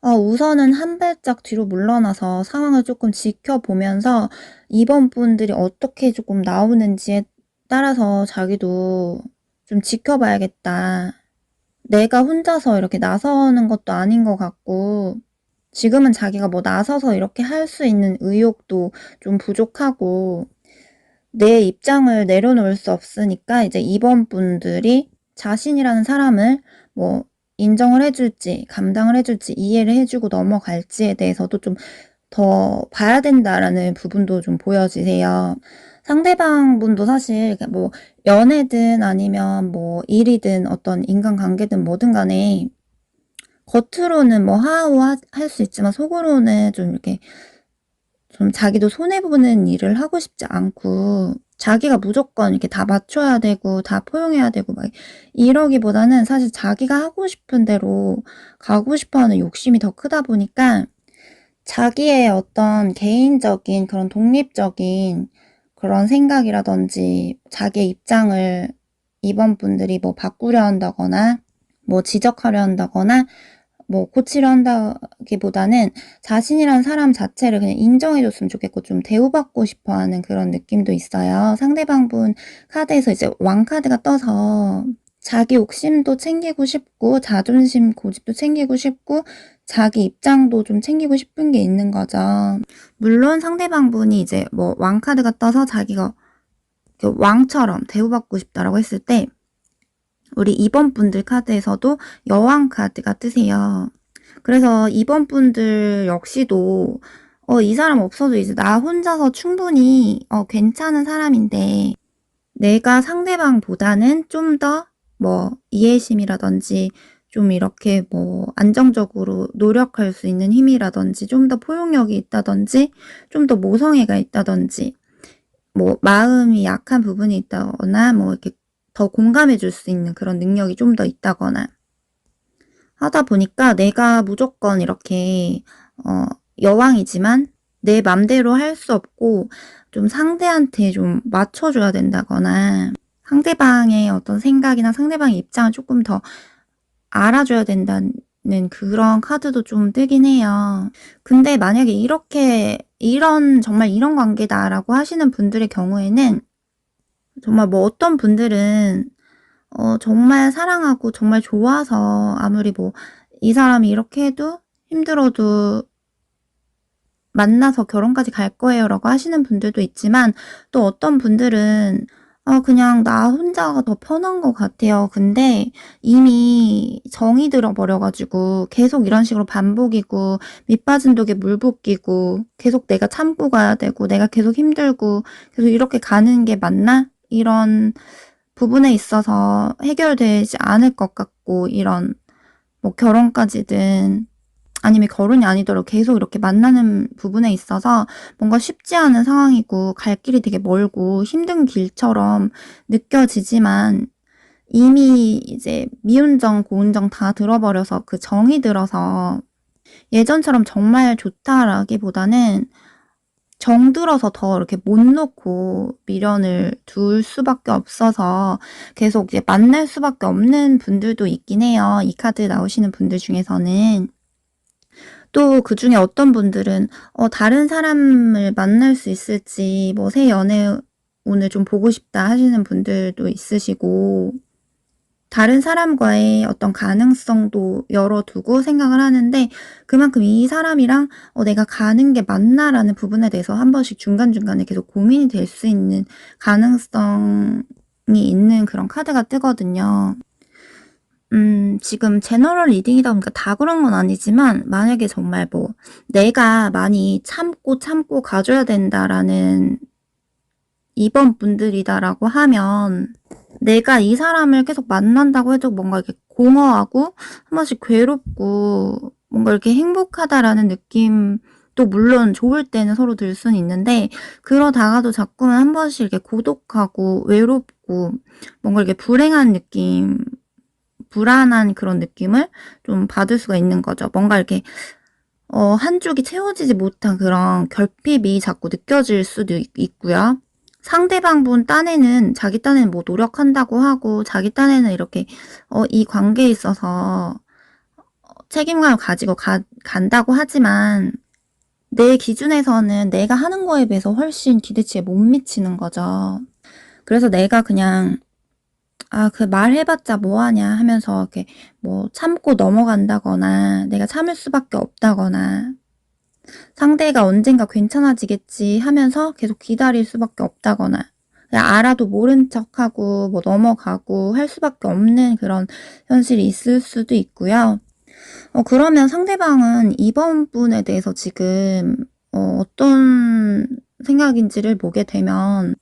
우선은 한 발짝 뒤로 물러나서 상황을 조금 지켜보면서 이번 분들이 어떻게 조금 나오는지에 따라서 자기도 좀 지켜봐야겠다. 내가 혼자서 이렇게 나서는 것도 아닌 것 같고, 지금은 자기가 뭐 나서서 이렇게 할 수 있는 의욕도 좀 부족하고, 내 입장을 내려놓을 수 없으니까 이제 이번 분들이 자신이라는 사람을 뭐 인정을 해 줄지 감당을 해 줄지 이해를 해 주고 넘어갈지에 대해서도 좀 더 봐야 된다라는 부분도 좀 보여지세요. 상대방 분도 사실 뭐 연애든 아니면 뭐 일이든 어떤 인간관계든 뭐든 간에 겉으로는 뭐 하하호할 수 있지만 속으로는 좀 이렇게 좀 자기도 손해 보는 일을 하고 싶지 않고, 자기가 무조건 이렇게 다 맞춰야 되고 다 포용해야 되고 막 이러기보다는 사실 자기가 하고 싶은 대로 가고 싶어 하는 욕심이 더 크다 보니까, 자기의 어떤 개인적인 그런 독립적인 그런 생각이라든지 자기의 입장을 이번 분들이 뭐 바꾸려 한다거나 뭐 지적하려 한다거나 뭐 고치려 한다기보다는 자신이란 사람 자체를 그냥 인정해 줬으면 좋겠고 좀 대우받고 싶어 하는 그런 느낌도 있어요. 상대방 분 카드에서 이제 왕 카드가 떠서 자기 욕심도 챙기고 싶고 자존심 고집도 챙기고 싶고 자기 입장도 좀 챙기고 싶은 게 있는 거죠. 물론 상대방 분이 이제 뭐 왕 카드가 떠서 자기가 그 왕처럼 대우받고 싶다라고 했을 때, 우리 2번 분들 카드에서도 여왕 카드가 뜨세요. 그래서 2번 분들 역시도 이 사람 없어도 이제 나 혼자서 충분히 괜찮은 사람인데, 내가 상대방보다는 좀 더 뭐 이해심이라든지 좀 이렇게 뭐 안정적으로 노력할 수 있는 힘이라든지 좀 더 포용력이 있다든지 좀 더 모성애가 있다든지 뭐 마음이 약한 부분이 있다거나 뭐 이렇게 더 공감해 줄 수 있는 그런 능력이 좀 더 있다거나 하다 보니까 내가 무조건 이렇게 여왕이지만 내 맘대로 할 수 없고 좀 상대한테 좀 맞춰 줘야 된다거나 상대방의 어떤 생각이나 상대방의 입장을 조금 더 알아줘야 된다는 그런 카드도 좀 뜨긴 해요. 근데 만약에 이렇게 정말 이런 관계다라고 하시는 분들의 경우에는, 정말 뭐 어떤 분들은 정말 사랑하고 정말 좋아서 아무리 뭐 이 사람이 이렇게 해도 힘들어도 만나서 결혼까지 갈 거예요라고 하시는 분들도 있지만, 또 어떤 분들은 그냥 나 혼자가 더 편한 것 같아요. 근데 이미 정이 들어 버려 가지고 계속 이런 식으로 반복이고 밑 빠진 독에 물 붓기고 계속 내가 참고 가야 되고 내가 계속 힘들고 계속 이렇게 가는 게 맞나? 이런 부분에 있어서 해결되지 않을 것 같고, 이런 뭐 결혼까지든 아니면 결혼이 아니더라도 계속 이렇게 만나는 부분에 있어서 뭔가 쉽지 않은 상황이고 갈 길이 되게 멀고 힘든 길처럼 느껴지지만, 이미 이제 미운정, 고운정 다 들어버려서 그 정이 들어서 예전처럼 정말 좋다라기보다는 정들어서 더 이렇게 못 놓고 미련을 둘 수밖에 없어서 계속 이제 만날 수밖에 없는 분들도 있긴 해요. 이 카드 나오시는 분들 중에서는. 또 그중에 어떤 분들은 다른 사람을 만날 수 있을지 뭐 새 연애운을 좀 보고 싶다 하시는 분들도 있으시고, 다른 사람과의 어떤 가능성도 열어두고 생각을 하는데, 그만큼 이 사람이랑 내가 가는 게 맞나라는 부분에 대해서 한 번씩 중간중간에 계속 고민이 될 수 있는 가능성이 있는 그런 카드가 뜨거든요. 지금 제너럴 리딩이다 보니까 다 그런 건 아니지만, 만약에 정말 뭐 내가 많이 참고 가줘야 된다라는 2번 분들이다라고 하면, 내가 이 사람을 계속 만난다고 해도 뭔가 이렇게 공허하고 한 번씩 괴롭고 뭔가 이렇게 행복하다라는 느낌도 물론 좋을 때는 서로 들 수는 있는데, 그러다가도 자꾸만 한 번씩 이렇게 고독하고 외롭고 뭔가 이렇게 불행한 느낌, 불안한 그런 느낌을 좀 받을 수가 있는 거죠. 뭔가 이렇게 한쪽이 채워지지 못한 그런 결핍이 자꾸 느껴질 수도 있고요. 상대방 분 딴에는 자기 딴에는 뭐 노력한다고 하고 자기 딴에는 이렇게 이 관계에 있어서 책임감을 가지고 간다고 하지만, 내 기준에서는 내가 하는 거에 비해서 훨씬 기대치에 못 미치는 거죠. 그래서 내가 그냥 그 말해봤자 뭐하냐 하면서 이렇게 뭐 참고 넘어간다거나 내가 참을 수밖에 없다거나 상대가 언젠가 괜찮아지겠지 하면서 계속 기다릴 수밖에 없다거나 그냥 알아도 모른 척하고 뭐 넘어가고 할 수밖에 없는 그런 현실이 있을 수도 있고요. 그러면 상대방은 이번 분에 대해서 지금 어떤 생각인지를 보게 되면,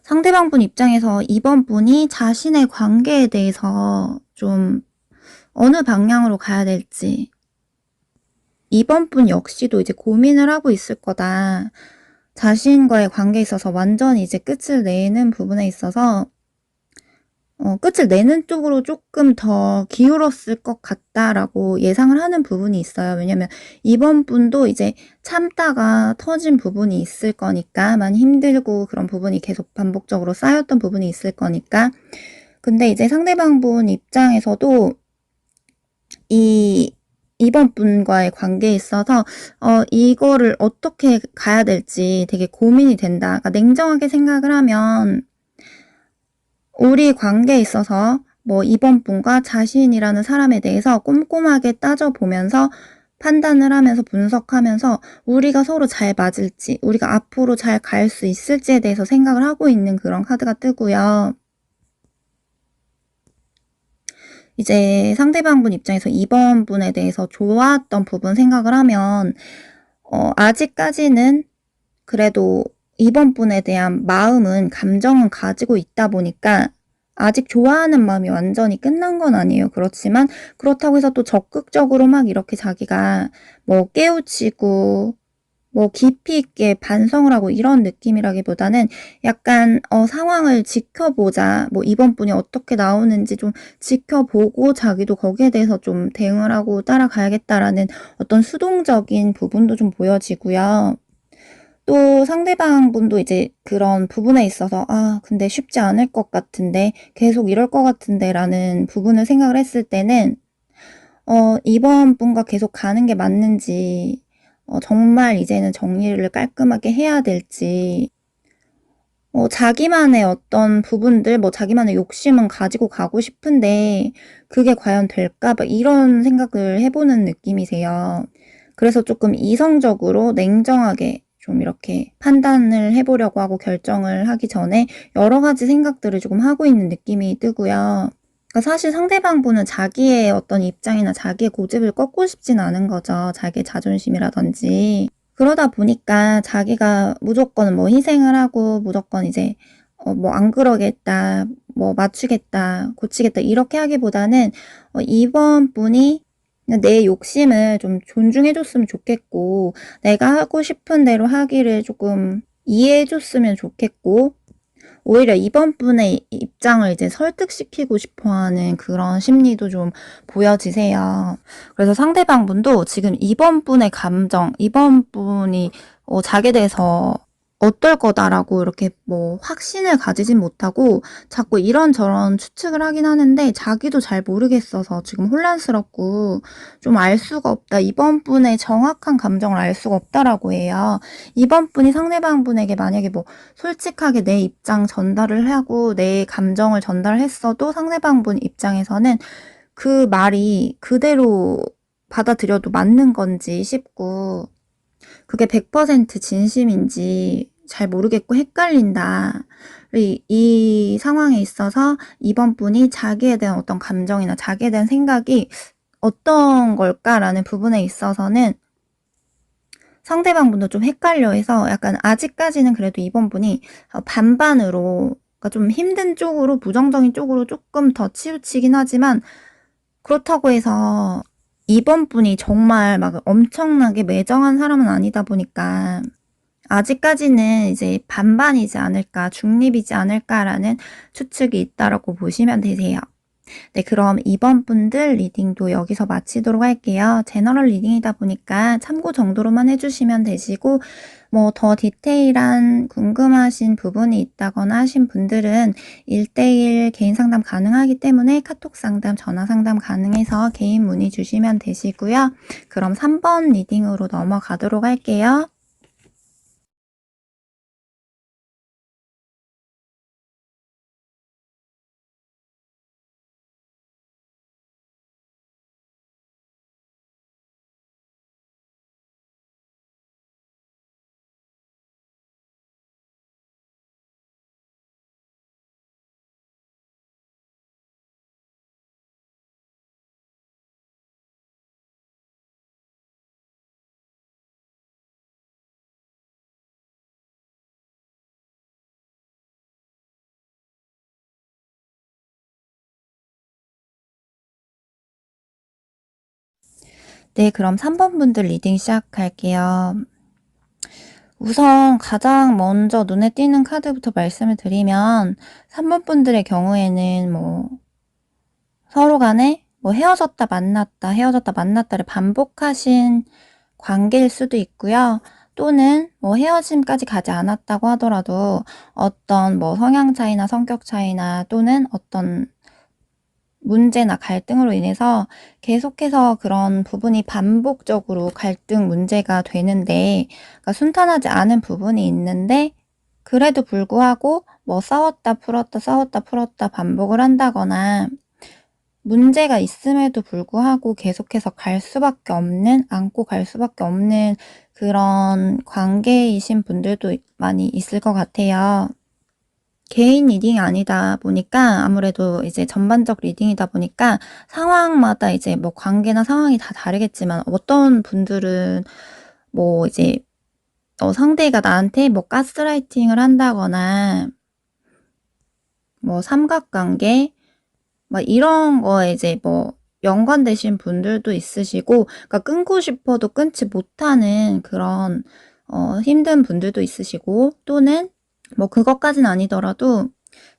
상대방 분 입장에서 이번 분이 자신의 관계에 대해서 좀 어느 방향으로 가야 될지, 이번 분 역시도 이제 고민을 하고 있을 거다. 자신과의 관계에 있어서 완전히 이제 끝을 내는 부분에 있어서 끝을 내는 쪽으로 조금 더 기울었을 것 같다라고 예상을 하는 부분이 있어요. 왜냐면 이번 분도 이제 참다가 터진 부분이 있을 거니까, 많이 힘들고 그런 부분이 계속 반복적으로 쌓였던 부분이 있을 거니까. 근데 이제 상대방 분 입장에서도 이번 분과의 관계에 있어서 이거를 어떻게 가야 될지 되게 고민이 된다. 그러니까 냉정하게 생각을 하면 우리 관계에 있어서 뭐 이번 분과 자신이라는 사람에 대해서 꼼꼼하게 따져보면서 판단을 하면서 분석하면서 우리가 서로 잘 맞을지, 우리가 앞으로 잘 갈 수 있을지에 대해서 생각을 하고 있는 그런 카드가 뜨고요. 이제 상대방 분 입장에서 이번 분에 대해서 좋았던 부분 생각을 하면 아직까지는 그래도 이번 분에 대한 마음은, 감정은 가지고 있다 보니까 아직 좋아하는 마음이 완전히 끝난 건 아니에요. 그렇지만 그렇다고 해서 또 적극적으로 막 이렇게 자기가 뭐 깨우치고 뭐 깊이 있게 반성을 하고 이런 느낌이라기보다는 약간 상황을 지켜보자, 뭐 이번 분이 어떻게 나오는지 좀 지켜보고 자기도 거기에 대해서 좀 대응을 하고 따라가야겠다라는 어떤 수동적인 부분도 좀 보여지고요. 또 상대방 분도 이제 그런 부분에 있어서 근데 쉽지 않을 것 같은데, 계속 이럴 것 같은데 라는 부분을 생각을 했을 때는 이번 분과 계속 가는 게 맞는지, 정말 이제는 정리를 깔끔하게 해야 될지, 자기만의 어떤 부분들, 뭐 자기만의 욕심은 가지고 가고 싶은데 그게 과연 될까 봐 이런 생각을 해보는 느낌이세요. 그래서 조금 이성적으로 냉정하게 좀 이렇게 판단을 해보려고 하고 결정을 하기 전에 여러 가지 생각들을 조금 하고 있는 느낌이 뜨고요. 그러니까 사실 상대방 분은 자기의 어떤 입장이나 자기의 고집을 꺾고 싶진 않은 거죠. 자기의 자존심이라든지. 그러다 보니까 자기가 무조건 뭐 희생을 하고 무조건 이제 뭐 안 그러겠다, 뭐 맞추겠다, 고치겠다 이렇게 하기보다는 이번 분이 그냥 내 욕심을 좀 존중해 줬으면 좋겠고, 내가 하고 싶은 대로 하기를 조금 이해해 줬으면 좋겠고, 오히려 이번 분의 입장을 이제 설득시키고 싶어 하는 그런 심리도 좀 보여지세요. 그래서 상대방 분도 지금 이번 분의 감정, 이번 분이 자기에 대해서 어떨 거다라고 이렇게 뭐 확신을 가지진 못하고 자꾸 이런저런 추측을 하긴 하는데 자기도 잘 모르겠어서 지금 혼란스럽고 좀 알 수가 없다. 이번 분의 정확한 감정을 알 수가 없다라고 해요. 이번 분이 상대방 분에게 만약에 뭐 솔직하게 내 입장 전달을 하고 내 감정을 전달했어도 상대방 분 입장에서는 그 말이 그대로 받아들여도 맞는 건지 싶고 그게 100% 진심인지 잘 모르겠고 헷갈린다. 이 상황에 있어서 이번 분이 자기에 대한 어떤 감정이나 자기에 대한 생각이 어떤 걸까라는 부분에 있어서는 상대방 분도 좀 헷갈려해서 약간 아직까지는 그래도 이번 분이 반반으로, 그러니까 좀 힘든 쪽으로, 부정적인 쪽으로 조금 더 치우치긴 하지만 그렇다고 해서 이번 분이 정말 막 엄청나게 매정한 사람은 아니다 보니까 아직까지는 이제 반반이지 않을까, 중립이지 않을까라는 추측이 있다라고 보시면 되세요. 네, 그럼 이번 분들 리딩도 여기서 마치도록 할게요. 제너럴 리딩이다 보니까 참고 정도로만 해주시면 되시고 뭐 더 디테일한 궁금하신 부분이 있다거나 하신 분들은 1대1 개인 상담 가능하기 때문에 카톡 상담, 전화 상담 가능해서 개인 문의 주시면 되시고요. 그럼 3번 리딩으로 넘어가도록 할게요. 네, 그럼 3번 분들 리딩 시작할게요. 우선 가장 먼저 눈에 띄는 카드부터 말씀을 드리면 3번 분들의 경우에는 뭐 서로 간에 뭐 헤어졌다 만났다 헤어졌다 만났다를 반복하신 관계일 수도 있고요. 또는 뭐 헤어짐까지 가지 않았다고 하더라도 어떤 뭐 성향 차이나 성격 차이나 또는 어떤 문제나 갈등으로 인해서 계속해서 그런 부분이 반복적으로 갈등 문제가 되는데, 그러니까 순탄하지 않은 부분이 있는데 그래도 불구하고 뭐 싸웠다 풀었다 싸웠다 풀었다 반복을 한다거나 문제가 있음에도 불구하고 계속해서 갈 수밖에 없는, 안고 갈 수밖에 없는 그런 관계이신 분들도 많이 있을 것 같아요. 개인 리딩이 아니다 보니까 아무래도 이제 전반적 리딩이다 보니까 상황마다 이제 뭐 관계나 상황이 다 다르겠지만 어떤 분들은 뭐 이제 상대가 나한테 뭐 가스라이팅을 한다거나 뭐 삼각관계 막 이런 거에 이제 뭐 연관되신 분들도 있으시고, 그러니까 끊고 싶어도 끊지 못하는 그런 힘든 분들도 있으시고, 또는 뭐 그것까진 아니더라도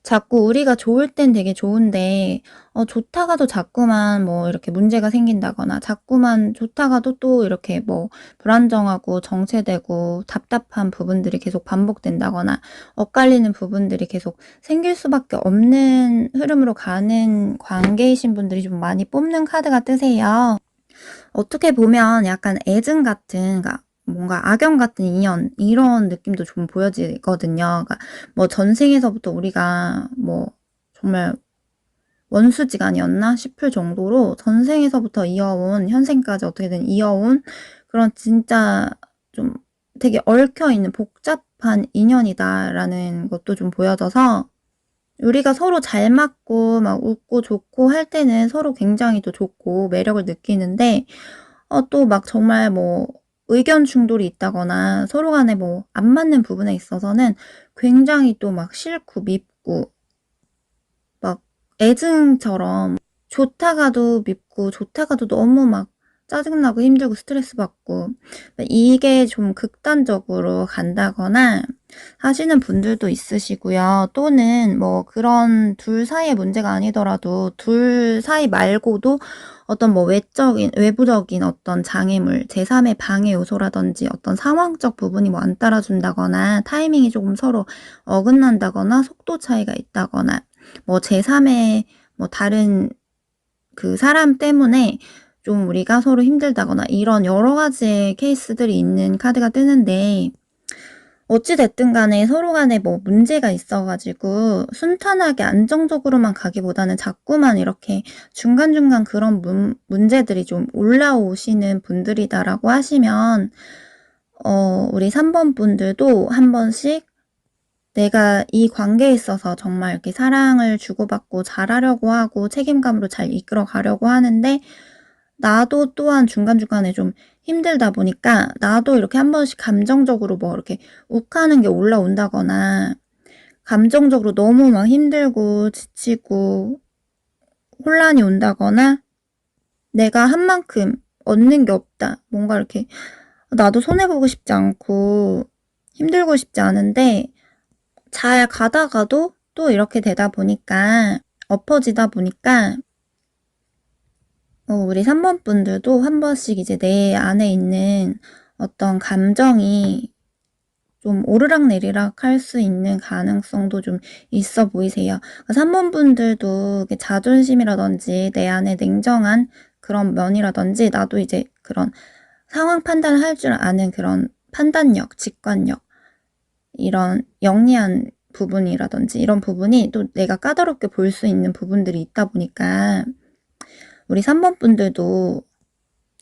자꾸 우리가 좋을 땐 되게 좋은데 좋다가도 자꾸만 뭐 이렇게 문제가 생긴다거나 자꾸만 좋다가도 또 이렇게 뭐 불안정하고 정체되고 답답한 부분들이 계속 반복된다거나 엇갈리는 부분들이 계속 생길 수밖에 없는 흐름으로 가는 관계이신 분들이 좀 많이 뽑는 카드가 뜨세요. 어떻게 보면 약간 애증 같은, 그러니까 뭔가 악연 같은 인연 이런 느낌도 좀 보여지거든요. 그러니까 뭐 전생에서부터 우리가 뭐 정말 원수지간이었나 싶을 정도로 전생에서부터 이어온, 현생까지 어떻게든 이어온 그런 진짜 좀 되게 얽혀있는 복잡한 인연이다라는 것도 좀 보여져서, 우리가 서로 잘 맞고 막 웃고 좋고 할 때는 서로 굉장히 또 좋고 매력을 느끼는데 또 막 정말 뭐 의견 충돌이 있다거나 서로 간에 뭐 안 맞는 부분에 있어서는 굉장히 또 막 싫고 밉고 막 애증처럼 좋다가도 밉고 좋다가도 너무 막 짜증나고 힘들고 스트레스 받고 이게 좀 극단적으로 간다거나 하시는 분들도 있으시고요. 또는 뭐 그런 둘 사이의 문제가 아니더라도 둘 사이 말고도 어떤 뭐 외부적인 어떤 장애물, 제3의 방해 요소라든지 어떤 상황적 부분이 뭐 안 따라준다거나 타이밍이 조금 서로 어긋난다거나 속도 차이가 있다거나 뭐 제3의 뭐 다른 그 사람 때문에 좀 우리가 서로 힘들다거나 이런 여러 가지의 케이스들이 있는 카드가 뜨는데, 어찌 됐든 간에 서로 간에 뭐 문제가 있어 가지고 순탄하게 안정적으로만 가기보다는 자꾸만 이렇게 중간중간 그런 문제들이 좀 올라오시는 분들이다라고 하시면, 우리 3번 분들도 한 번씩 내가 이 관계에 있어서 정말 이렇게 사랑을 주고받고 잘하려고 하고 책임감으로 잘 이끌어 가려고 하는데, 나도 또한 중간중간에 좀 힘들다 보니까 나도 이렇게 한 번씩 감정적으로 뭐 이렇게 욱하는 게 올라온다거나 감정적으로 너무 막 힘들고 지치고 혼란이 온다거나 내가 한 만큼 얻는 게 없다. 뭔가 이렇게 나도 손해 보고 싶지 않고 힘들고 싶지 않은데 잘 가다가도 또 이렇게 되다 보니까 엎어지다 보니까 우리 3번 분들도 한 번씩 이제 내 안에 있는 어떤 감정이 좀 오르락내리락 할 수 있는 가능성도 좀 있어 보이세요. 3번 분들도 이렇게 자존심이라든지 내 안에 냉정한 그런 면이라든지 나도 이제 그런 상황 판단을 할 줄 아는 그런 판단력, 직관력, 이런 영리한 부분이라든지 이런 부분이 또 내가 까다롭게 볼 수 있는 부분들이 있다 보니까 우리 3번 분들도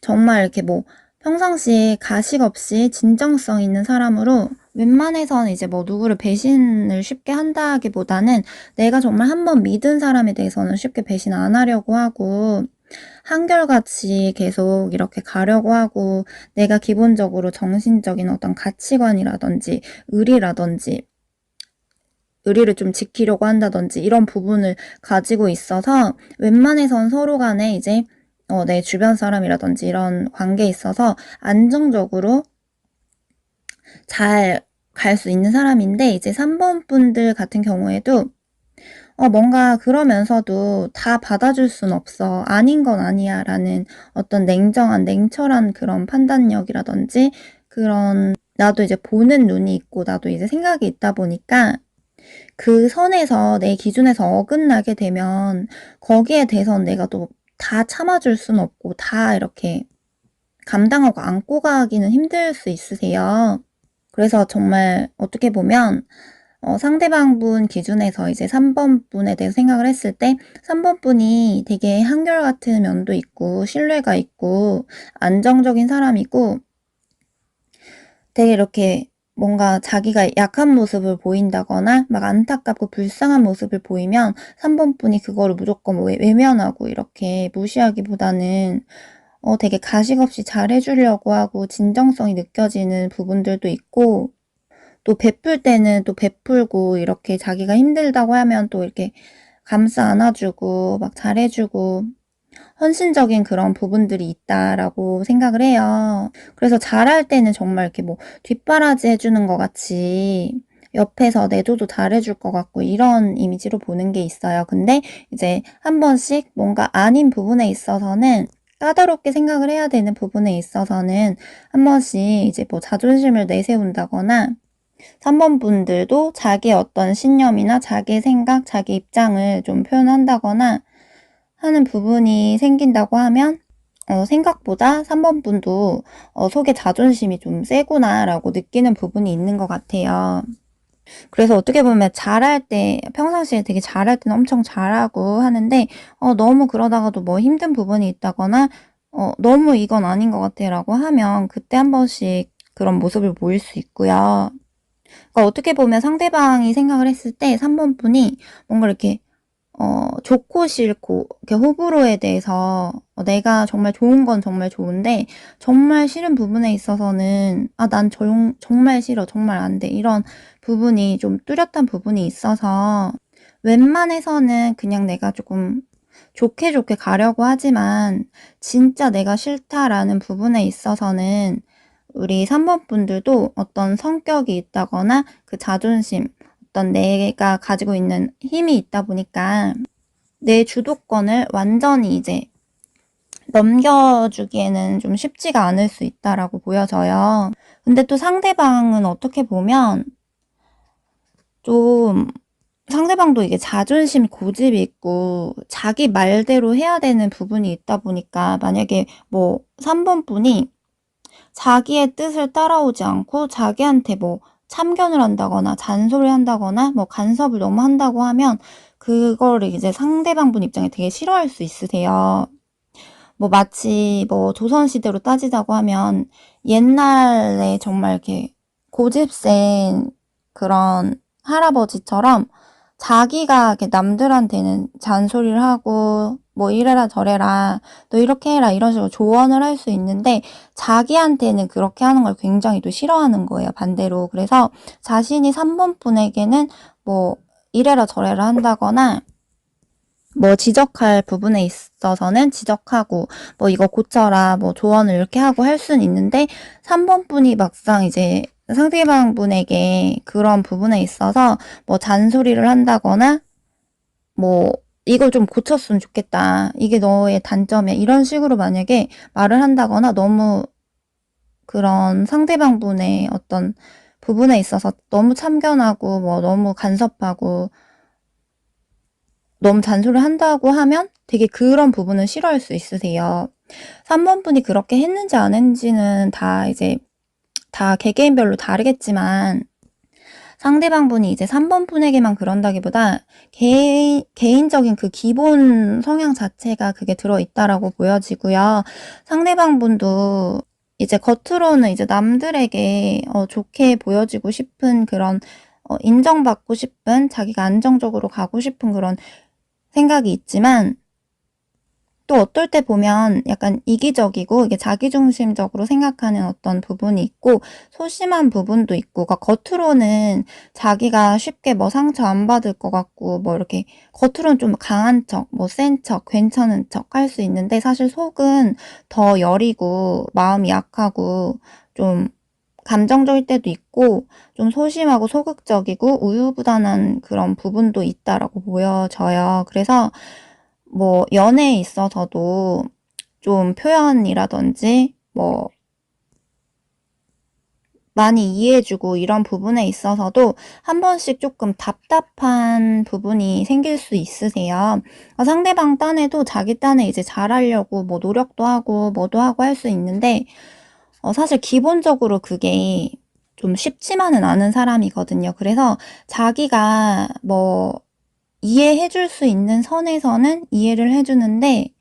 정말 이렇게 뭐 평상시에 가식 없이 진정성 있는 사람으로 웬만해서는 이제 뭐 누구를 배신을 쉽게 한다기보다는 내가 정말 한 번 믿은 사람에 대해서는 쉽게 배신 안 하려고 하고 한결같이 계속 이렇게 가려고 하고, 내가 기본적으로 정신적인 어떤 가치관이라든지 의리라든지 의리를 좀 지키려고 한다든지 이런 부분을 가지고 있어서 웬만해선 서로 간에 이제 내 주변 사람이라든지 이런 관계에 있어서 안정적으로 잘 갈 수 있는 사람인데, 이제 3번 분들 같은 경우에도 뭔가 그러면서도 다 받아줄 순 없어. 아닌 건 아니야. 라는 어떤 냉철한 그런 판단력이라든지 그런 나도 이제 보는 눈이 있고 나도 이제 생각이 있다 보니까 그 선에서 내 기준에서 어긋나게 되면 거기에 대해서는 내가 또 다 참아줄 수는 없고 다 이렇게 감당하고 안고 가기는 힘들 수 있으세요. 그래서 정말 어떻게 보면 상대방 분 기준에서 이제 3번 분에 대해서 생각을 했을 때 3번 분이 되게 한결같은 면도 있고 신뢰가 있고 안정적인 사람이고, 되게 이렇게 뭔가 자기가 약한 모습을 보인다거나 막 안타깝고 불쌍한 모습을 보이면 3번 분이 그거를 무조건 외면하고 이렇게 무시하기보다는 되게 가식 없이 잘해 주려고 하고 진정성이 느껴지는 부분들도 있고, 또 베풀 때는 또 베풀고 이렇게 자기가 힘들다고 하면 또 이렇게 감싸 안아 주고 막 잘해 주고 헌신적인 그런 부분들이 있다라고 생각을 해요. 그래서 잘할 때는 정말 이렇게 뭐 뒷바라지 해 주는 것 같이 옆에서 내조도 잘해 줄 것 같고 이런 이미지로 보는 게 있어요. 근데 이제 한 번씩 뭔가 아닌 부분에 있어서는 까다롭게 생각을 해야 되는 부분에 있어서는 한 번씩 이제 뭐 자존심을 내세운다거나 3번 분들도 자기의 어떤 신념이나 자기의 생각, 자기 입장을 좀 표현한다거나 하는 부분이 생긴다고 하면 생각보다 3번 분도 '속에 자존심이 좀 세구나.'라고 느끼는 부분이 있는 것 같아요. 그래서 어떻게 보면 잘할 때 평상시에 되게 잘할 때는 엄청 잘하고 하는데 너무 그러다가도 뭐 힘든 부분이 있다거나 '너무 이건 아닌 것 같아.'라고 하면 그때 한 번씩 그런 모습을 보일 수 있고요. 그러니까 어떻게 보면 상대방이 생각을 했을 때 3번 분이 뭔가 이렇게 좋고 싫고 이렇게 호불호에 대해서 내가 정말 좋은 건 정말 좋은데 정말 싫은 부분에 있어서는 '아 난 정말 싫어. 정말 안 돼.' 이런 부분이 좀 뚜렷한 부분이 있어서 웬만해서는 그냥 내가 조금 좋게 가려고 하지만 진짜 '내가 싫다.'라는 부분에 있어서는 우리 3번 분들도 어떤 성격이 있다거나 그 자존심, 어떤 내가 가지고 있는 힘이 있다 보니까 내 주도권을 완전히 이제 넘겨주기에는 좀 쉽지가 않을 수 있다라고 보여져요. 근데 또 상대방은 어떻게 보면 좀 상대방도 이게 자존심, 고집이 있고 자기 말대로 해야 되는 부분이 있다 보니까 만약에 뭐 3번 분이 자기의 뜻을 따라오지 않고 자기한테 뭐 참견을 한다거나 잔소리를 한다거나 뭐 간섭을 너무 한다고 하면 그거를 이제 상대방 분 입장에 되게 싫어할 수 있으세요. 뭐 마치 뭐 조선시대로 따지자고 하면 옛날에 정말 이렇게 고집센 그런 할아버지처럼 자기가 이렇게 남들한테는 잔소리를 하고 뭐 이래라 저래라 너 이렇게 해라 이런 식으로 조언을 할 수 있는데 자기한테는 그렇게 하는 걸 굉장히 또 싫어하는 거예요, 반대로. 그래서 자신이 3번 분에게는 뭐 이래라 저래라 한다거나 뭐 지적할 부분에 있어서는 지적하고 뭐 이거 고쳐라 뭐 조언을 이렇게 하고 할 수는 있는데 3번 분이 막상 이제 상대방 분에게 그런 부분에 있어서 뭐 잔소리를 한다거나 뭐 이걸 좀 고쳤으면 좋겠다, 이게 너의 단점이야, 이런 식으로 만약에 말을 한다거나 너무 그런 상대방 분의 어떤 부분에 있어서 너무 참견하고 뭐 너무 간섭하고 너무 잔소리를 한다고 하면 되게 그런 부분은 싫어할 수 있으세요. 3번 분이 그렇게 했는지 안 했는지는 다 이제 다 개개인별로 다르겠지만 상대방 분이 이제 3번 분에게만 그런다기보다 개인적인 그 기본 성향 자체가 그게 들어있다라고 보여지고요. 상대방 분도 이제 겉으로는 이제 남들에게 좋게 보여지고 싶은 그런 인정받고 싶은, 자기가 안정적으로 가고 싶은 그런 생각이 있지만 또 어떨 때 보면 약간 이기적이고 이게 자기중심적으로 생각하는 어떤 부분이 있고 소심한 부분도 있고, 그러니까 겉으로는 자기가 쉽게 뭐 상처 안 받을 것 같고 뭐 이렇게 겉으로는 좀 강한 척, 뭐 센 척, 괜찮은 척 할 수 있는데 사실 속은 더 여리고 마음이 약하고 좀 감정적일 때도 있고 좀 소심하고 소극적이고 우유부단한 그런 부분도 있다라고 보여져요. 그래서 뭐 연애에 있어서도 좀 표현이라든지 뭐 많이 이해해주고 이런 부분에 있어서도 한 번씩 조금 답답한 부분이 생길 수 있으세요. 상대방 딴에도 자기 딴에 이제 잘하려고 뭐 노력도 하고 뭐도 하고 할 수 있는데 사실 기본적으로 그게 좀 쉽지만은 않은 사람이거든요. 그래서 자기가 뭐 이해해줄 수 있는 선에서는 이해를 해주는데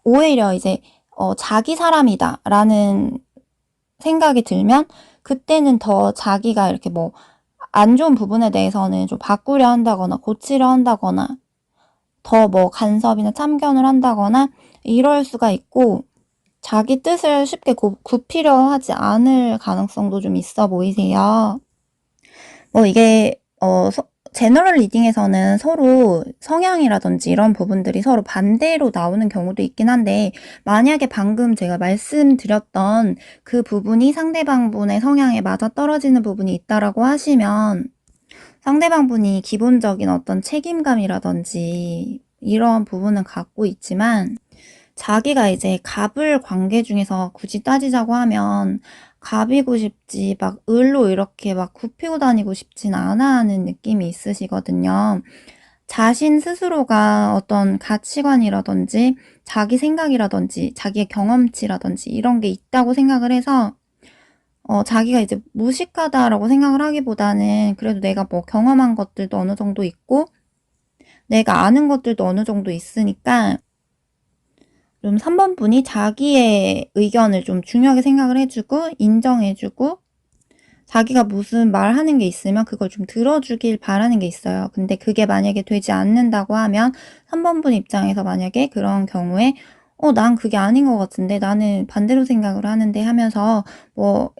오히려 이제 자기 사람이다 라는 생각이 들면 그때는 더 자기가 이렇게 뭐 안 좋은 부분에 대해서는 좀 바꾸려 한다거나 고치려 한다거나 더 뭐 간섭이나 참견을 한다거나 이럴 수가 있고, 자기 뜻을 쉽게 굽히려 하지 않을 가능성도 좀 있어 보이세요. 뭐 이게 제너럴 리딩에서는 서로 성향이라든지 이런 부분들이 서로 반대로 나오는 경우도 있긴 한데, 만약에 방금 제가 말씀드렸던 그 부분이 상대방 분의 성향에 맞아떨어지는 부분이 있다라고 하시면 상대방 분이 기본적인 어떤 책임감이라든지 이런 부분은 갖고 있지만 자기가 이제 갑을 관계 중에서 굳이 따지자고 하면 갑이고 싶지 막 을로 이렇게 막 굽히고 다니고 싶진 않아 하는 느낌이 있으시거든요. 자신 스스로가 어떤 가치관이라든지 자기 생각이라든지 자기의 경험치라든지 이런 게 있다고 생각을 해서 자기가 이제 무식하다라고 생각을 하기보다는 그래도 내가 뭐 경험한 것들도 어느 정도 있고 내가 아는 것들도 어느 정도 있으니까 좀 3번 분이 자기의 의견을 좀 중요하게 생각을 해주고 인정해주고 자기가 무슨 말하는 게 있으면 그걸 좀 들어주길 바라는 게 있어요. 근데 그게 만약에 되지 않는다고 하면 3번 분 입장에서 만약에 그런 경우에 난 그게 아닌 것 같은데 나는 반대로 생각을 하는데 하면서 뭐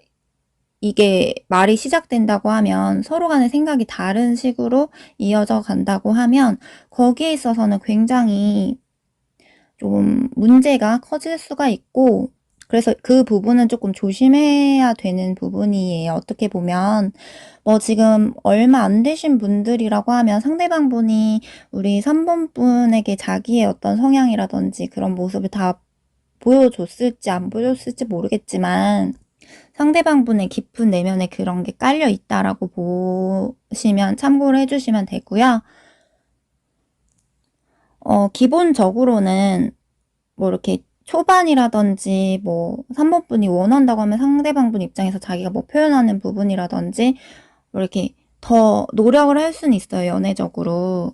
이게 말이 시작된다고 하면 서로 간의 생각이 다른 식으로 이어져 간다고 하면 거기에 있어서는 굉장히 좀 문제가 커질 수가 있고, 그래서 그 부분은 조금 조심해야 되는 부분이에요. 어떻게 보면 뭐 지금 얼마 안 되신 분들이라고 하면 상대방 분이 우리 3번 분에게 자기의 어떤 성향이라든지 그런 모습을 다 보여줬을지 안 보여줬을지 모르겠지만 상대방 분의 깊은 내면에 그런 게 깔려 있다라고 보시면 참고를 해주시면 되고요. 기본적으로는 뭐 이렇게 초반이라든지 뭐 3번 분이 원한다고 하면 상대방 분 입장에서 자기가 뭐 표현하는 부분이라든지 뭐 이렇게 더 노력을 할 수는 있어요, 연애적으로.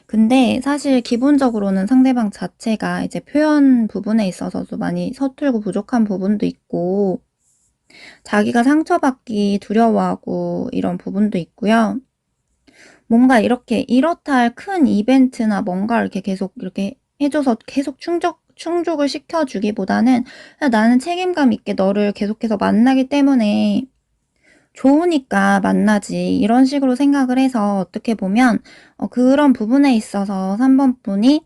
근데 사실 기본적으로는 상대방 자체가 이제 표현 부분에 있어서도 많이 서툴고 부족한 부분도 있고, 자기가 상처받기 두려워하고 이런 부분도 있고요. 뭔가 이렇게 이렇다 할 큰 이벤트나 뭔가 이렇게 계속 이렇게 해줘서 계속 충족을 시켜주기보다는 그냥 나는 책임감 있게 너를 계속해서 만나기 때문에 좋으니까 만나지 이런 식으로 생각을 해서 어떻게 보면 그런 부분에 있어서 3번 분이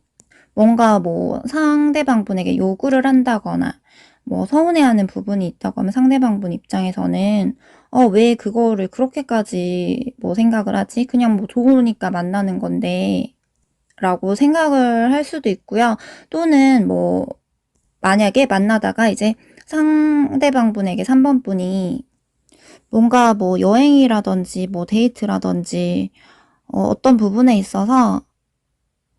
뭔가 뭐 상대방 분에게 요구를 한다거나 뭐 서운해하는 부분이 있다고 하면 상대방 분 입장에서는 왜 그거를 그렇게까지 뭐 생각을 하지? 그냥 뭐 좋으니까 만나는 건데 라고 생각을 할 수도 있고요. 또는 뭐 만약에 만나다가 이제 상대방 분에게 3번 분이 뭔가 뭐 여행이라든지 뭐 데이트라든지 어떤 부분에 있어서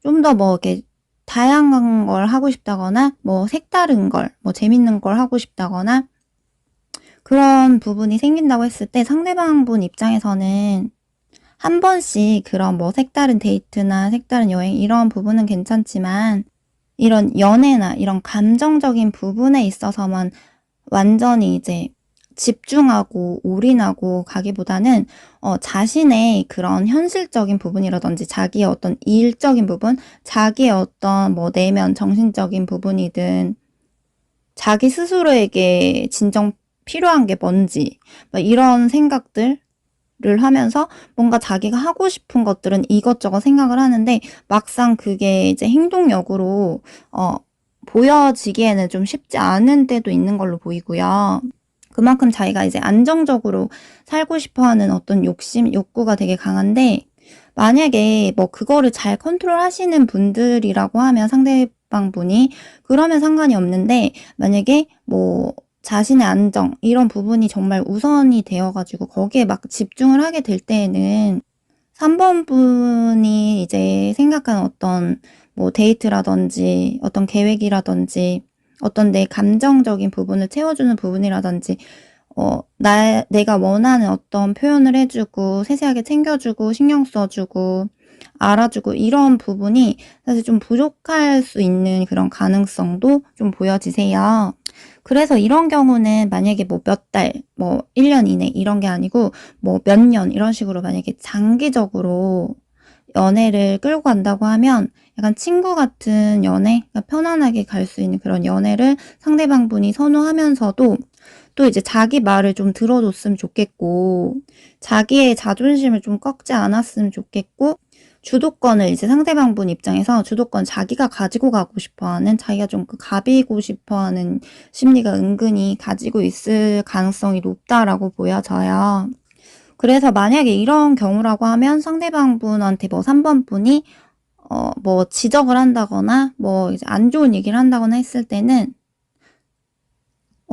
좀 더 뭐 이렇게 다양한 걸 하고 싶다거나 뭐 색다른 걸, 뭐 재밌는 걸 하고 싶다거나 그런 부분이 생긴다고 했을 때 상대방 분 입장에서는 한 번씩 그런 뭐 색다른 데이트나 색다른 여행 이런 부분은 괜찮지만 이런 연애나 이런 감정적인 부분에 있어서만 완전히 이제 집중하고 올인하고 가기보다는 자신의 그런 현실적인 부분이라든지 자기의 어떤 일적인 부분, 자기의 어떤 뭐 내면 정신적인 부분이든 자기 스스로에게 진정 필요한 게 뭔지 이런 생각들을 하면서 뭔가 자기가 하고 싶은 것들은 이것저것 생각을 하는데 막상 그게 이제 행동력으로 보여지기에는 좀 쉽지 않은 때도 있는 걸로 보이고요. 그만큼 자기가 이제 안정적으로 살고 싶어 하는 어떤 욕구가 되게 강한데, 만약에 뭐 그거를 잘 컨트롤 하시는 분들이라고 하면 상대방 분이, 그러면 상관이 없는데, 만약에 뭐 자신의 안정, 이런 부분이 정말 우선이 되어가지고 거기에 막 집중을 하게 될 때에는 3번 분이 이제 생각하는 어떤 뭐 데이트라든지 어떤 계획이라든지 어떤 내 감정적인 부분을 채워주는 부분이라든지 내가 원하는 어떤 표현을 해주고 세세하게 챙겨주고 신경 써주고 알아주고 이런 부분이 사실 좀 부족할 수 있는 그런 가능성도 좀 보여지세요. 그래서 이런 경우는 만약에 뭐 몇 달, 뭐 1년 이내 이런 게 아니고 뭐 몇 년 이런 식으로 만약에 장기적으로 연애를 끌고 간다고 하면 약간 친구 같은 연애, 그러니까 편안하게 갈 수 있는 그런 연애를 상대방 분이 선호하면서도 또 이제 자기 말을 좀 들어줬으면 좋겠고, 자기의 자존심을 좀 꺾지 않았으면 좋겠고, 주도권을 이제 상대방 분 입장에서 주도권 자기가 가지고 가고 싶어 하는, 자기가 좀 가비고 싶어 하는 심리가 은근히 가지고 있을 가능성이 높다라고 보여져요. 그래서 만약에 이런 경우라고 하면 상대방 분한테 뭐 3번 분이 뭐 지적을 한다거나 뭐 이제 안 좋은 얘기를 한다거나 했을 때는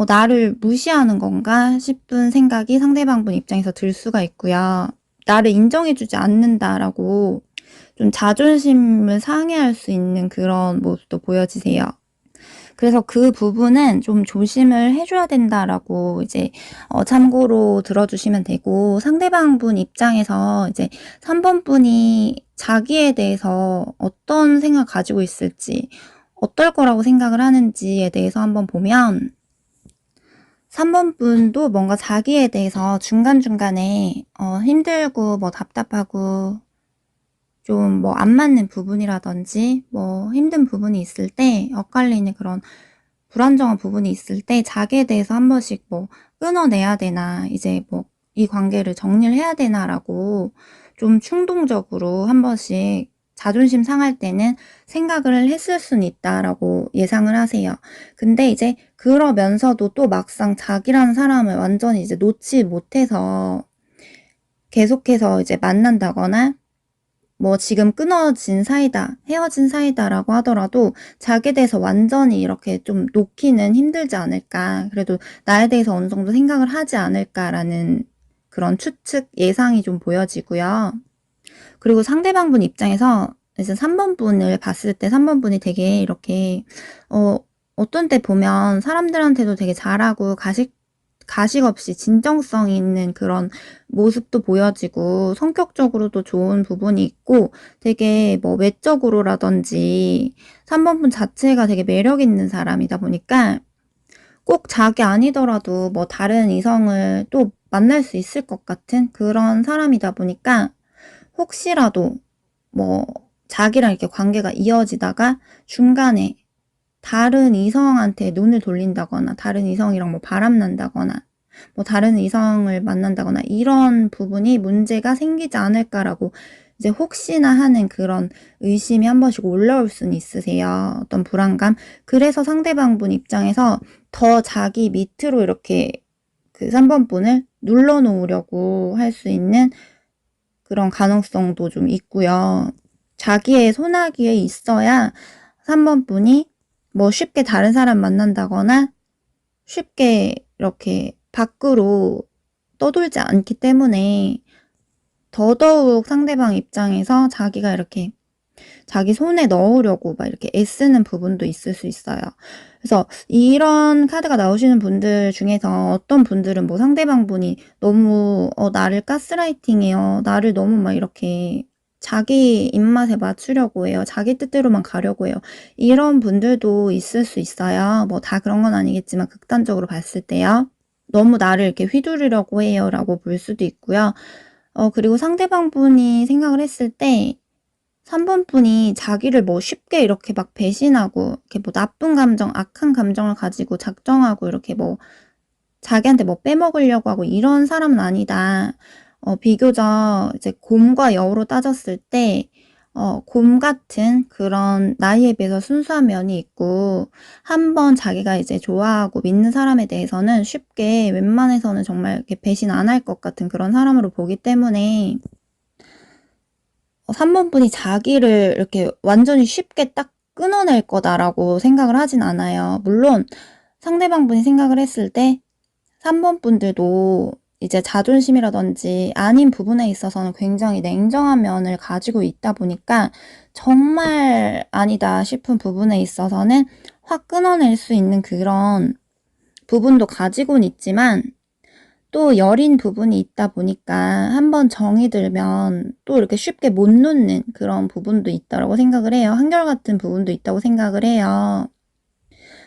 나를 무시하는 건가 싶은 생각이 상대방 분 입장에서 들 수가 있고요. 나를 인정해주지 않는다라고 좀 자존심을 상해할 수 있는 그런 모습도 보여지세요. 그래서 그 부분은 좀 조심을 해줘야 된다라고 이제 참고로 들어주시면 되고, 상대방 분 입장에서 이제 3번 분이 자기에 대해서 어떤 생각 가지고 있을지, 어떨 거라고 생각을 하는지에 대해서 한번 보면 3번 분도 뭔가 자기에 대해서 중간중간에 힘들고 뭐 답답하고 좀 뭐 안 맞는 부분이라든지 뭐 힘든 부분이 있을 때 엇갈리는 그런 불안정한 부분이 있을 때 자기에 대해서 한 번씩 뭐 끊어내야 되나, 이제 뭐 이 관계를 정리를 해야 되나라고 좀 충동적으로 한 번씩 자존심 상할 때는 생각을 했을 수는 있다라고 예상을 하세요. 근데 이제 그러면서도 또 막상 자기라는 사람을 완전히 이제 놓지 못해서 계속해서 이제 만난다거나 뭐 지금 끊어진 사이다, 헤어진 사이다라고 하더라도 자기에 대해서 완전히 이렇게 좀 놓기는 힘들지 않을까. 그래도 나에 대해서 어느 정도 생각을 하지 않을까라는 그런 추측, 예상이 좀 보여지고요. 그리고 상대방분 입장에서 이제 3번 분을 봤을 때 3번 분이 되게 이렇게 어떤 때 보면 사람들한테도 되게 잘하고 가식 없이 진정성 있는 그런 모습도 보여지고 성격적으로도 좋은 부분이 있고 되게 뭐 외적으로라든지 3번 분 자체가 되게 매력 있는 사람이다 보니까 꼭 자기 아니더라도 뭐 다른 이성을 또 만날 수 있을 것 같은 그런 사람이다 보니까 혹시라도 뭐 자기랑 이렇게 관계가 이어지다가 중간에 다른 이성한테 눈을 돌린다거나 다른 이성이랑 뭐 바람난다거나 뭐 다른 이성을 만난다거나 이런 부분이 문제가 생기지 않을까라고 이제 혹시나 하는 그런 의심이 한 번씩 올라올 수는 있으세요. 어떤 불안감. 그래서 상대방분 입장에서 더 자기 밑으로 이렇게 그 3번 분을 눌러 놓으려고 할 수 있는 그런 가능성도 좀 있고요. 자기의 손아귀에 있어야 3번 분이 뭐 쉽게 다른 사람 만난다거나 쉽게 이렇게 밖으로 떠돌지 않기 때문에 더더욱 상대방 입장에서 자기가 이렇게 자기 손에 넣으려고 막 이렇게 애쓰는 부분도 있을 수 있어요. 그래서 이런 카드가 나오시는 분들 중에서 어떤 분들은 뭐 상대방 분이 너무 나를 가스라이팅해요. 나를 너무 막 이렇게 자기 입맛에 맞추려고 해요. 자기 뜻대로만 가려고 해요. 이런 분들도 있을 수 있어요. 뭐 다 그런 건 아니겠지만 극단적으로 봤을 때요. 너무 나를 이렇게 휘두르려고 해요 라고 볼 수도 있고요. 그리고 상대방 분이 생각을 했을 때 3번 분이 자기를 뭐 쉽게 이렇게 막 배신하고 이렇게 뭐 나쁜 감정, 악한 감정을 가지고 작정하고 이렇게 뭐 자기한테 뭐 빼먹으려고 하고 이런 사람은 아니다. 비교적 이제 곰과 여우로 따졌을 때 곰 같은 그런 나이에 비해서 순수한 면이 있고 한번 자기가 이제 좋아하고 믿는 사람에 대해서는 쉽게 웬만해서는 정말 이렇게 배신 안 할 것 같은 그런 사람으로 보기 때문에 3번 분이 자기를 이렇게 완전히 쉽게 딱 끊어낼 거다라고 생각을 하진 않아요. 물론 상대방 분이 생각을 했을 때 3번 분들도 이제 자존심이라든지 아닌 부분에 있어서는 굉장히 냉정한 면을 가지고 있다 보니까 정말 아니다 싶은 부분에 있어서는 확 끊어낼 수 있는 그런 부분도 가지고는 있지만 또 여린 부분이 있다 보니까 한번 정이 들면 또 이렇게 쉽게 못 놓는 그런 부분도 있다고 생각을 해요. 한결같은 부분도 있다고 생각을 해요.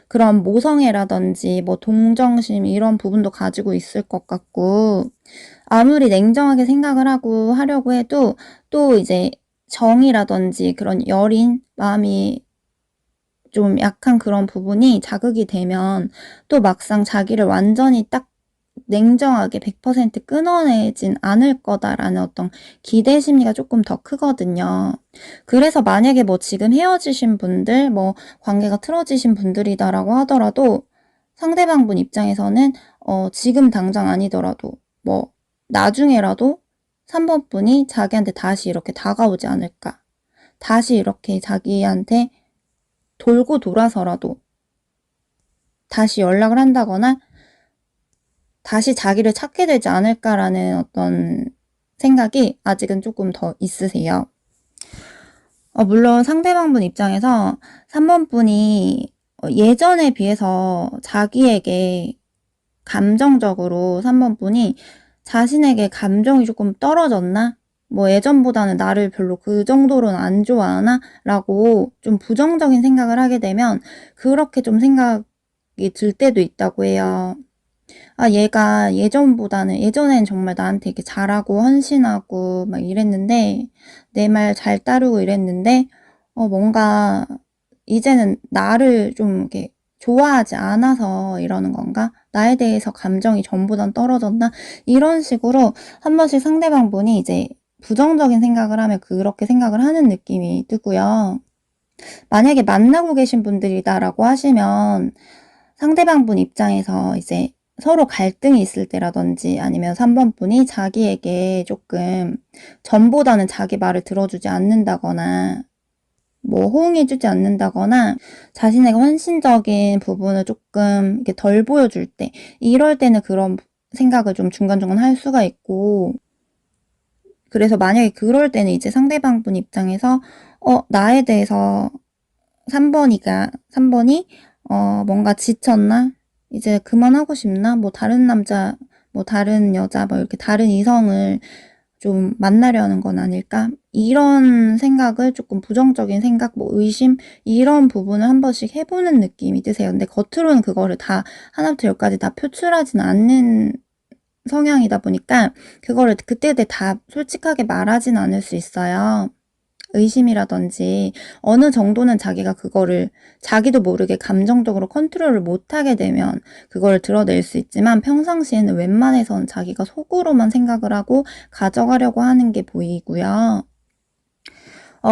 그런 모성애라든지 뭐 동정심 이런 부분도 가지고 있을 것 같고 아무리 냉정하게 생각을 하고 하려고 해도 또 이제 정이라든지 그런 여린 마음이 좀 약한 그런 부분이 자극이 되면 또 막상 자기를 완전히 딱 냉정하게 100% 끊어내진 않을 거다라는 어떤 기대 심리가 조금 더 크거든요. 그래서 만약에 뭐 지금 헤어지신 분들, 뭐 관계가 틀어지신 분들이다라고 하더라도 상대방 분 입장에서는 지금 당장 아니더라도 뭐 나중에라도 3번 분이 자기한테 다시 이렇게 다가오지 않을까. 다시 이렇게 자기한테 돌고 돌아서라도 다시 연락을 한다거나 다시 자기를 찾게 되지 않을까라는 어떤 생각이 아직은 조금 더 있으세요. 물론 상대방분 입장에서 3번 분이 예전에 비해서 자기에게 감정적으로 3번 분이 자신에게 감정이 조금 떨어졌나? 뭐 예전보다는 나를 별로 그 정도로는 안 좋아하나? 라고 좀 부정적인 생각을 하게 되면 그렇게 좀 생각이 들 때도 있다고 해요. 얘가 예전엔 정말 나한테 이렇게 잘하고 헌신하고 막 이랬는데, 내 말 잘 따르고 이랬는데, 뭔가 이제는 나를 좀 이렇게 좋아하지 않아서 이러는 건가? 나에 대해서 감정이 전보단 떨어졌나? 이런 식으로 한 번씩 상대방 분이 이제 부정적인 생각을 하면 그렇게 생각을 하는 느낌이 뜨고요. 만약에 만나고 계신 분들이다라고 하시면 상대방분 입장에서 이제 서로 갈등이 있을 때라든지 아니면 3번 분이 자기에게 조금 전보다는 자기 말을 들어주지 않는다거나 뭐 호응해 주지 않는다거나 자신에게 헌신적인 부분을 조금 이렇게 덜 보여줄 때, 이럴 때는 그런 생각을 좀 중간중간 할 수가 있고, 그래서 만약에 그럴 때는 이제 상대방분 입장에서 나에 대해서 3번이 뭔가 지쳤나? 이제 그만하고 싶나? 뭐 다른 남자, 뭐 다른 여자, 뭐 이렇게 다른 이성을 좀 만나려는 건 아닐까? 이런 생각을 조금 부정적인 생각, 뭐 의심, 이런 부분을 한 번씩 해보는 느낌이 드세요. 근데 겉으로는 그거를 다 하나부터 열까지 다 표출하진 않는 성향이다 보니까 그거를 그때그때 다 솔직하게 말하진 않을 수 있어요. 의심이라든지 어느 정도는 자기가 그거를 자기도 모르게 감정적으로 컨트롤을 못하게 되면 그걸 드러낼 수 있지만, 평상시에는 웬만해선 자기가 속으로만 생각을 하고 가져가려고 하는 게 보이고요.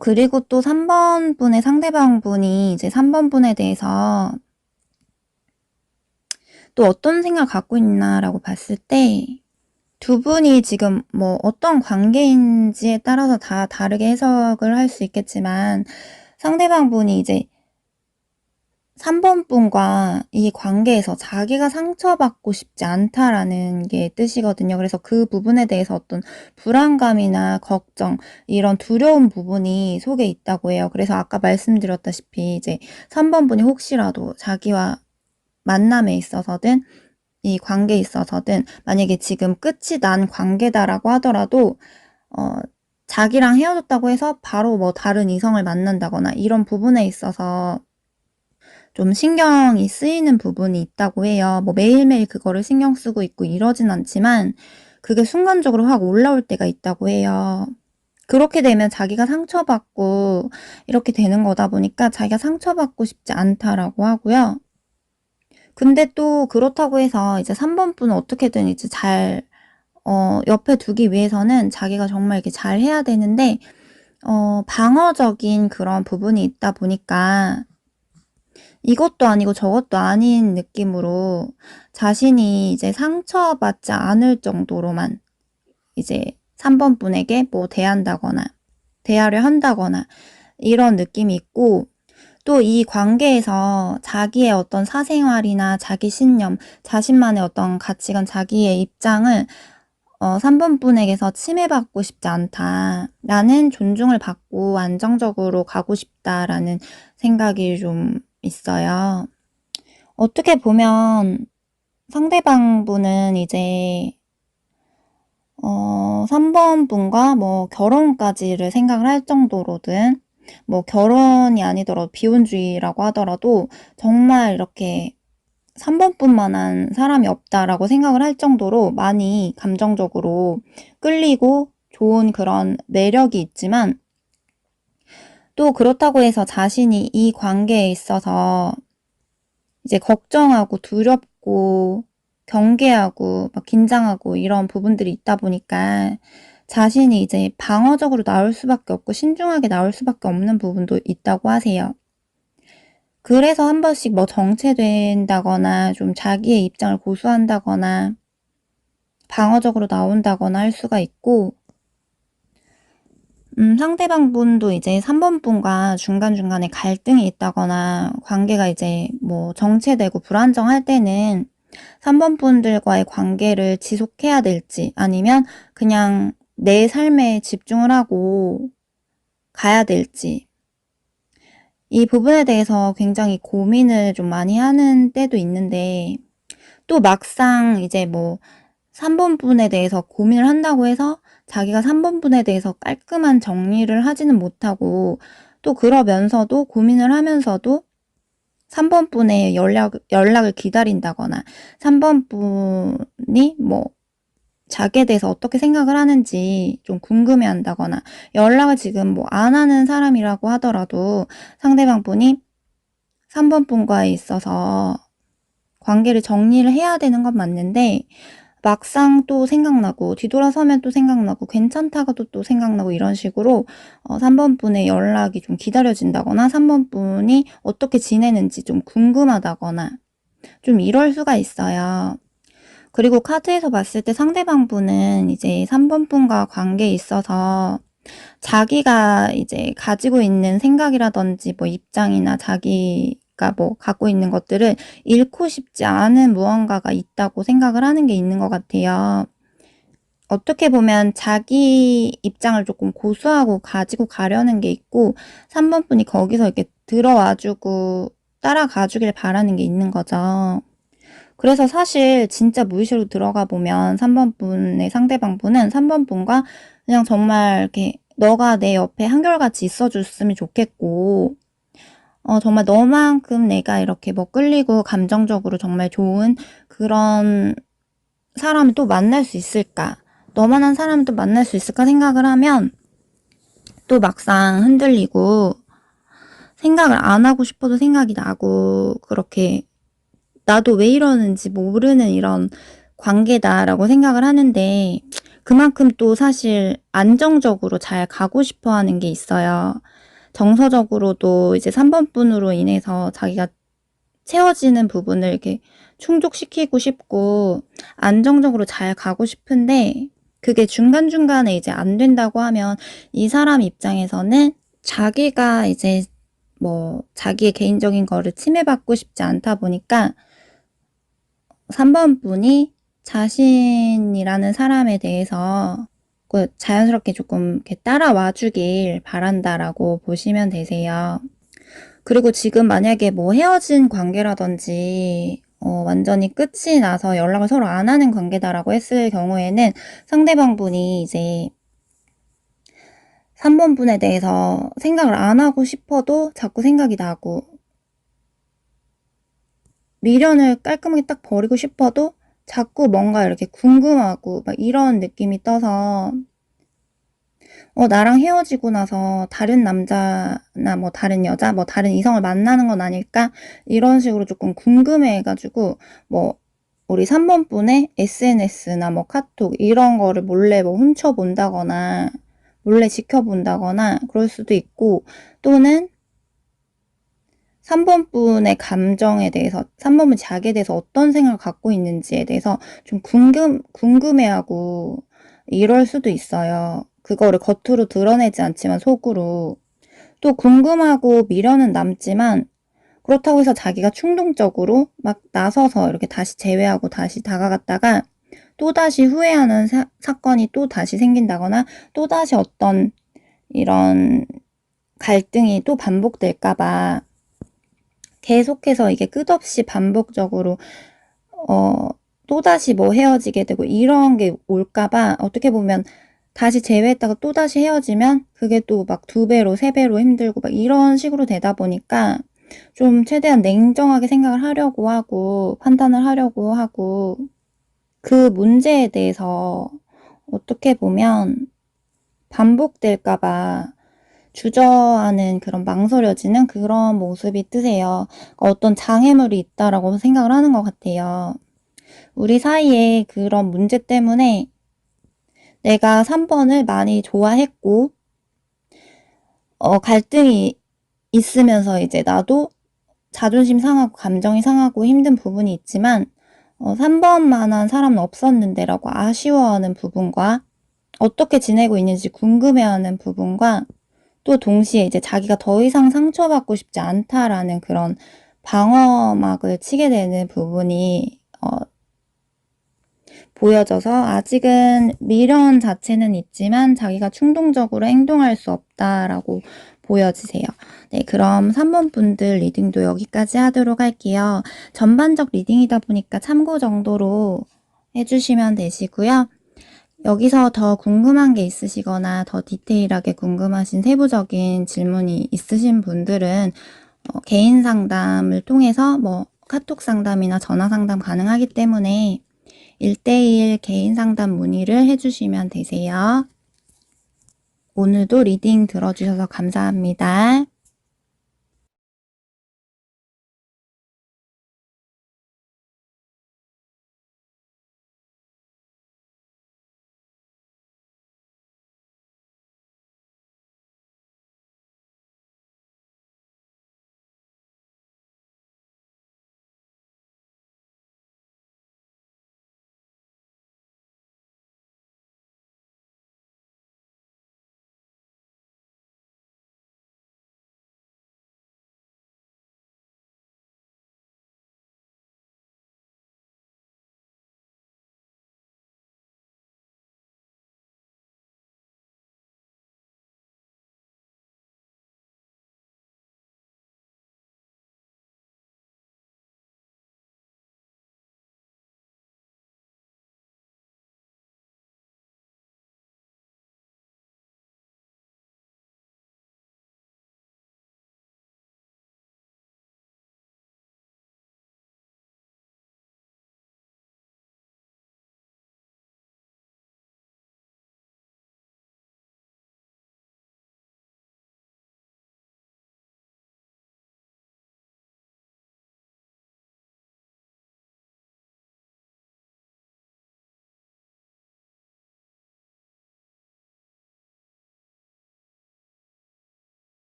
그리고 또 3번 분의 상대방 분이 이제 3번 분에 대해서 또 어떤 생각을 갖고 있나라고 봤을 때, 두 분이 지금 뭐 어떤 관계인지에 따라서 다 다르게 해석을 할 수 있겠지만, 상대방 분이 이제 3번 분과 이 관계에서 자기가 상처받고 싶지 않다라는 게 뜻이거든요. 그래서 그 부분에 대해서 어떤 불안감이나 걱정, 이런 두려운 부분이 속에 있다고 해요. 그래서 아까 말씀드렸다시피 이제 3번 분이 혹시라도 자기와 만남에 있어서든 이 관계에 있어서든 만약에 지금 끝이 난 관계다라고 하더라도 자기랑 헤어졌다고 해서 바로 뭐 다른 이성을 만난다거나 이런 부분에 있어서 좀 신경이 쓰이는 부분이 있다고 해요. 뭐 매일매일 그거를 신경 쓰고 있고 이러진 않지만 그게 순간적으로 확 올라올 때가 있다고 해요. 그렇게 되면 자기가 상처받고 이렇게 되는 거다 보니까 자기가 상처받고 싶지 않다라고 하고요. 근데 또 그렇다고 해서 이제 3번 분은 어떻게든 이제 잘 옆에 두기 위해서는 자기가 정말 이렇게 잘 해야 되는데, 방어적인 그런 부분이 있다 보니까 이것도 아니고 저것도 아닌 느낌으로 자신이 이제 상처받지 않을 정도로만 이제 3번 분에게 뭐 대하려 한다거나 이런 느낌이 있고, 또 이 관계에서 자기의 어떤 사생활이나 자기 신념, 자신만의 어떤 가치관, 자기의 입장을 3번 분에게서 침해받고 싶지 않다. 나는 존중을 받고 안정적으로 가고 싶다라는 생각이 좀 있어요. 어떻게 보면 상대방 분은 이제 3번 분과 뭐 결혼까지를 생각을 할 정도로든, 뭐 결혼이 아니더라도 비혼주의라고 하더라도 정말 이렇게 3번 분만한 사람이 없다라고 생각을 할 정도로 많이 감정적으로 끌리고 좋은 그런 매력이 있지만, 또 그렇다고 해서 자신이 이 관계에 있어서 이제 걱정하고 두렵고 경계하고 막 긴장하고 이런 부분들이 있다 보니까 자신이 이제 방어적으로 나올 수밖에 없고 신중하게 나올 수밖에 없는 부분도 있다고 하세요. 그래서 한 번씩 뭐 정체된다거나 좀 자기의 입장을 고수한다거나 방어적으로 나온다거나 할 수가 있고, 상대방 분도 이제 3번 분과 중간중간에 갈등이 있다거나 관계가 이제 뭐 정체되고 불안정할 때는 3번 분들과의 관계를 지속해야 될지 아니면 그냥 내 삶에 집중을 하고 가야 될지, 이 부분에 대해서 굉장히 고민을 좀 많이 하는 때도 있는데, 또 막상 이제 뭐 3번 분에 대해서 고민을 한다고 해서 자기가 3번 분에 대해서 깔끔한 정리를 하지는 못하고, 또 그러면서도 고민을 하면서도 3번 분의 연락을 기다린다거나 3번 분이 뭐 자기에 대해서 어떻게 생각을 하는지 좀 궁금해 한다거나, 연락을 지금 뭐 안 하는 사람이라고 하더라도 상대방 분이 3번 분과에 있어서 관계를 정리를 해야 되는 건 맞는데 막상 또 생각나고 뒤돌아서면 또 생각나고 괜찮다가도 또 생각나고 이런 식으로 3번 분의 연락이 좀 기다려진다거나 3번 분이 어떻게 지내는지 좀 궁금하다거나 좀 이럴 수가 있어요. 그리고 카드에서 봤을 때 상대방 분은 이제 3번 분과 관계에 있어서 자기가 이제 가지고 있는 생각이라든지 뭐 입장이나 자기가 뭐 갖고 있는 것들을 잃고 싶지 않은 무언가가 있다고 생각을 하는 게 있는 것 같아요. 어떻게 보면 자기 입장을 조금 고수하고 가지고 가려는 게 있고 3번 분이 거기서 이렇게 들어와 주고 따라가 주길 바라는 게 있는 거죠. 그래서 사실 진짜 무의식으로 들어가 보면 3번 분의 상대방 분은 3번 분과 그냥 정말 이렇게 너가 내 옆에 한결같이 있어 줬으면 좋겠고 정말 너만큼 내가 이렇게 뭐 끌리고 감정적으로 정말 좋은 그런 사람을 또 만날 수 있을까? 너만한 사람을 또 만날 수 있을까 생각을 하면 또 막상 흔들리고 생각을 안 하고 싶어도 생각이 나고 그렇게 나도 왜 이러는지 모르는 이런 관계다라고 생각을 하는데 그만큼 또 사실 안정적으로 잘 가고 싶어 하는 게 있어요. 정서적으로도 이제 3번 분으로 인해서 자기가 채워지는 부분을 이렇게 충족시키고 싶고 안정적으로 잘 가고 싶은데 그게 중간중간에 이제 안 된다고 하면 이 사람 입장에서는 자기가 이제 뭐 자기의 개인적인 거를 침해받고 싶지 않다 보니까 3번 분이 자신이라는 사람에 대해서 자연스럽게 조금 이렇게 따라와 주길 바란다라고 보시면 되세요. 그리고 지금 만약에 뭐 헤어진 관계라든지 완전히 끝이 나서 연락을 서로 안 하는 관계다라고 했을 경우에는 상대방 분이 이제 3번 분에 대해서 생각을 안 하고 싶어도 자꾸 생각이 나고 미련을 깔끔하게 딱 버리고 싶어도 자꾸 뭔가 이렇게 궁금하고 막 이런 느낌이 떠서 나랑 헤어지고 나서 다른 남자나 뭐 다른 여자, 뭐 다른 이성을 만나는 건 아닐까? 이런 식으로 조금 궁금해 가지고 뭐 우리 3번 분의 SNS나 뭐 카톡 이런 거를 몰래 뭐 훔쳐본다거나 몰래 지켜본다거나 그럴 수도 있고 또는 3번 분의 감정에 대해서 3번 분 자기에 대해서 어떤 생각을 갖고 있는지에 대해서 좀 궁금해하고 이럴 수도 있어요. 그거를 겉으로 드러내지 않지만 속으로. 또 궁금하고 미련은 남지만 그렇다고 해서 자기가 충동적으로 막 나서서 이렇게 다시 제외하고 다시 다가갔다가 또다시 후회하는 사건이 또 다시 생긴다거나 또다시 어떤 이런 갈등이 또 반복될까 봐 계속해서 이게 끝없이 반복적으로 또다시 뭐 헤어지게 되고 이런 게 올까 봐 어떻게 보면 다시 재회했다가 또다시 헤어지면 그게 또 막 2배로 3배로 힘들고 막 이런 식으로 되다 보니까 좀 최대한 냉정하게 생각을 하려고 하고 판단을 하려고 하고 그 문제에 대해서 어떻게 보면 반복될까 봐 주저하는 그런 망설여지는 그런 모습이 뜨세요. 어떤 장애물이 있다라고 생각을 하는 것 같아요. 우리 사이에 그런 문제 때문에 내가 3번을 많이 좋아했고 갈등이 있으면서 이제 나도 자존심 상하고 감정이 상하고 힘든 부분이 있지만 3번만한 사람은 없었는데 라고 아쉬워하는 부분과 어떻게 지내고 있는지 궁금해하는 부분과 또 동시에 이제 자기가 더 이상 상처받고 싶지 않다라는 그런 방어막을 치게 되는 부분이 보여져서 아직은 미련 자체는 있지만 자기가 충동적으로 행동할 수 없다라고 보여지세요. 네, 그럼 3번 분들 리딩도 여기까지 하도록 할게요. 전반적 리딩이다 보니까 참고 정도로 해주시면 되시고요. 여기서 더 궁금한 게 있으시거나 더 디테일하게 궁금하신 세부적인 질문이 있으신 분들은 개인 상담을 통해서 뭐 카톡 상담이나 전화 상담 가능하기 때문에 1대1 개인 상담 문의를 해주시면 되세요. 오늘도 리딩 들어주셔서 감사합니다.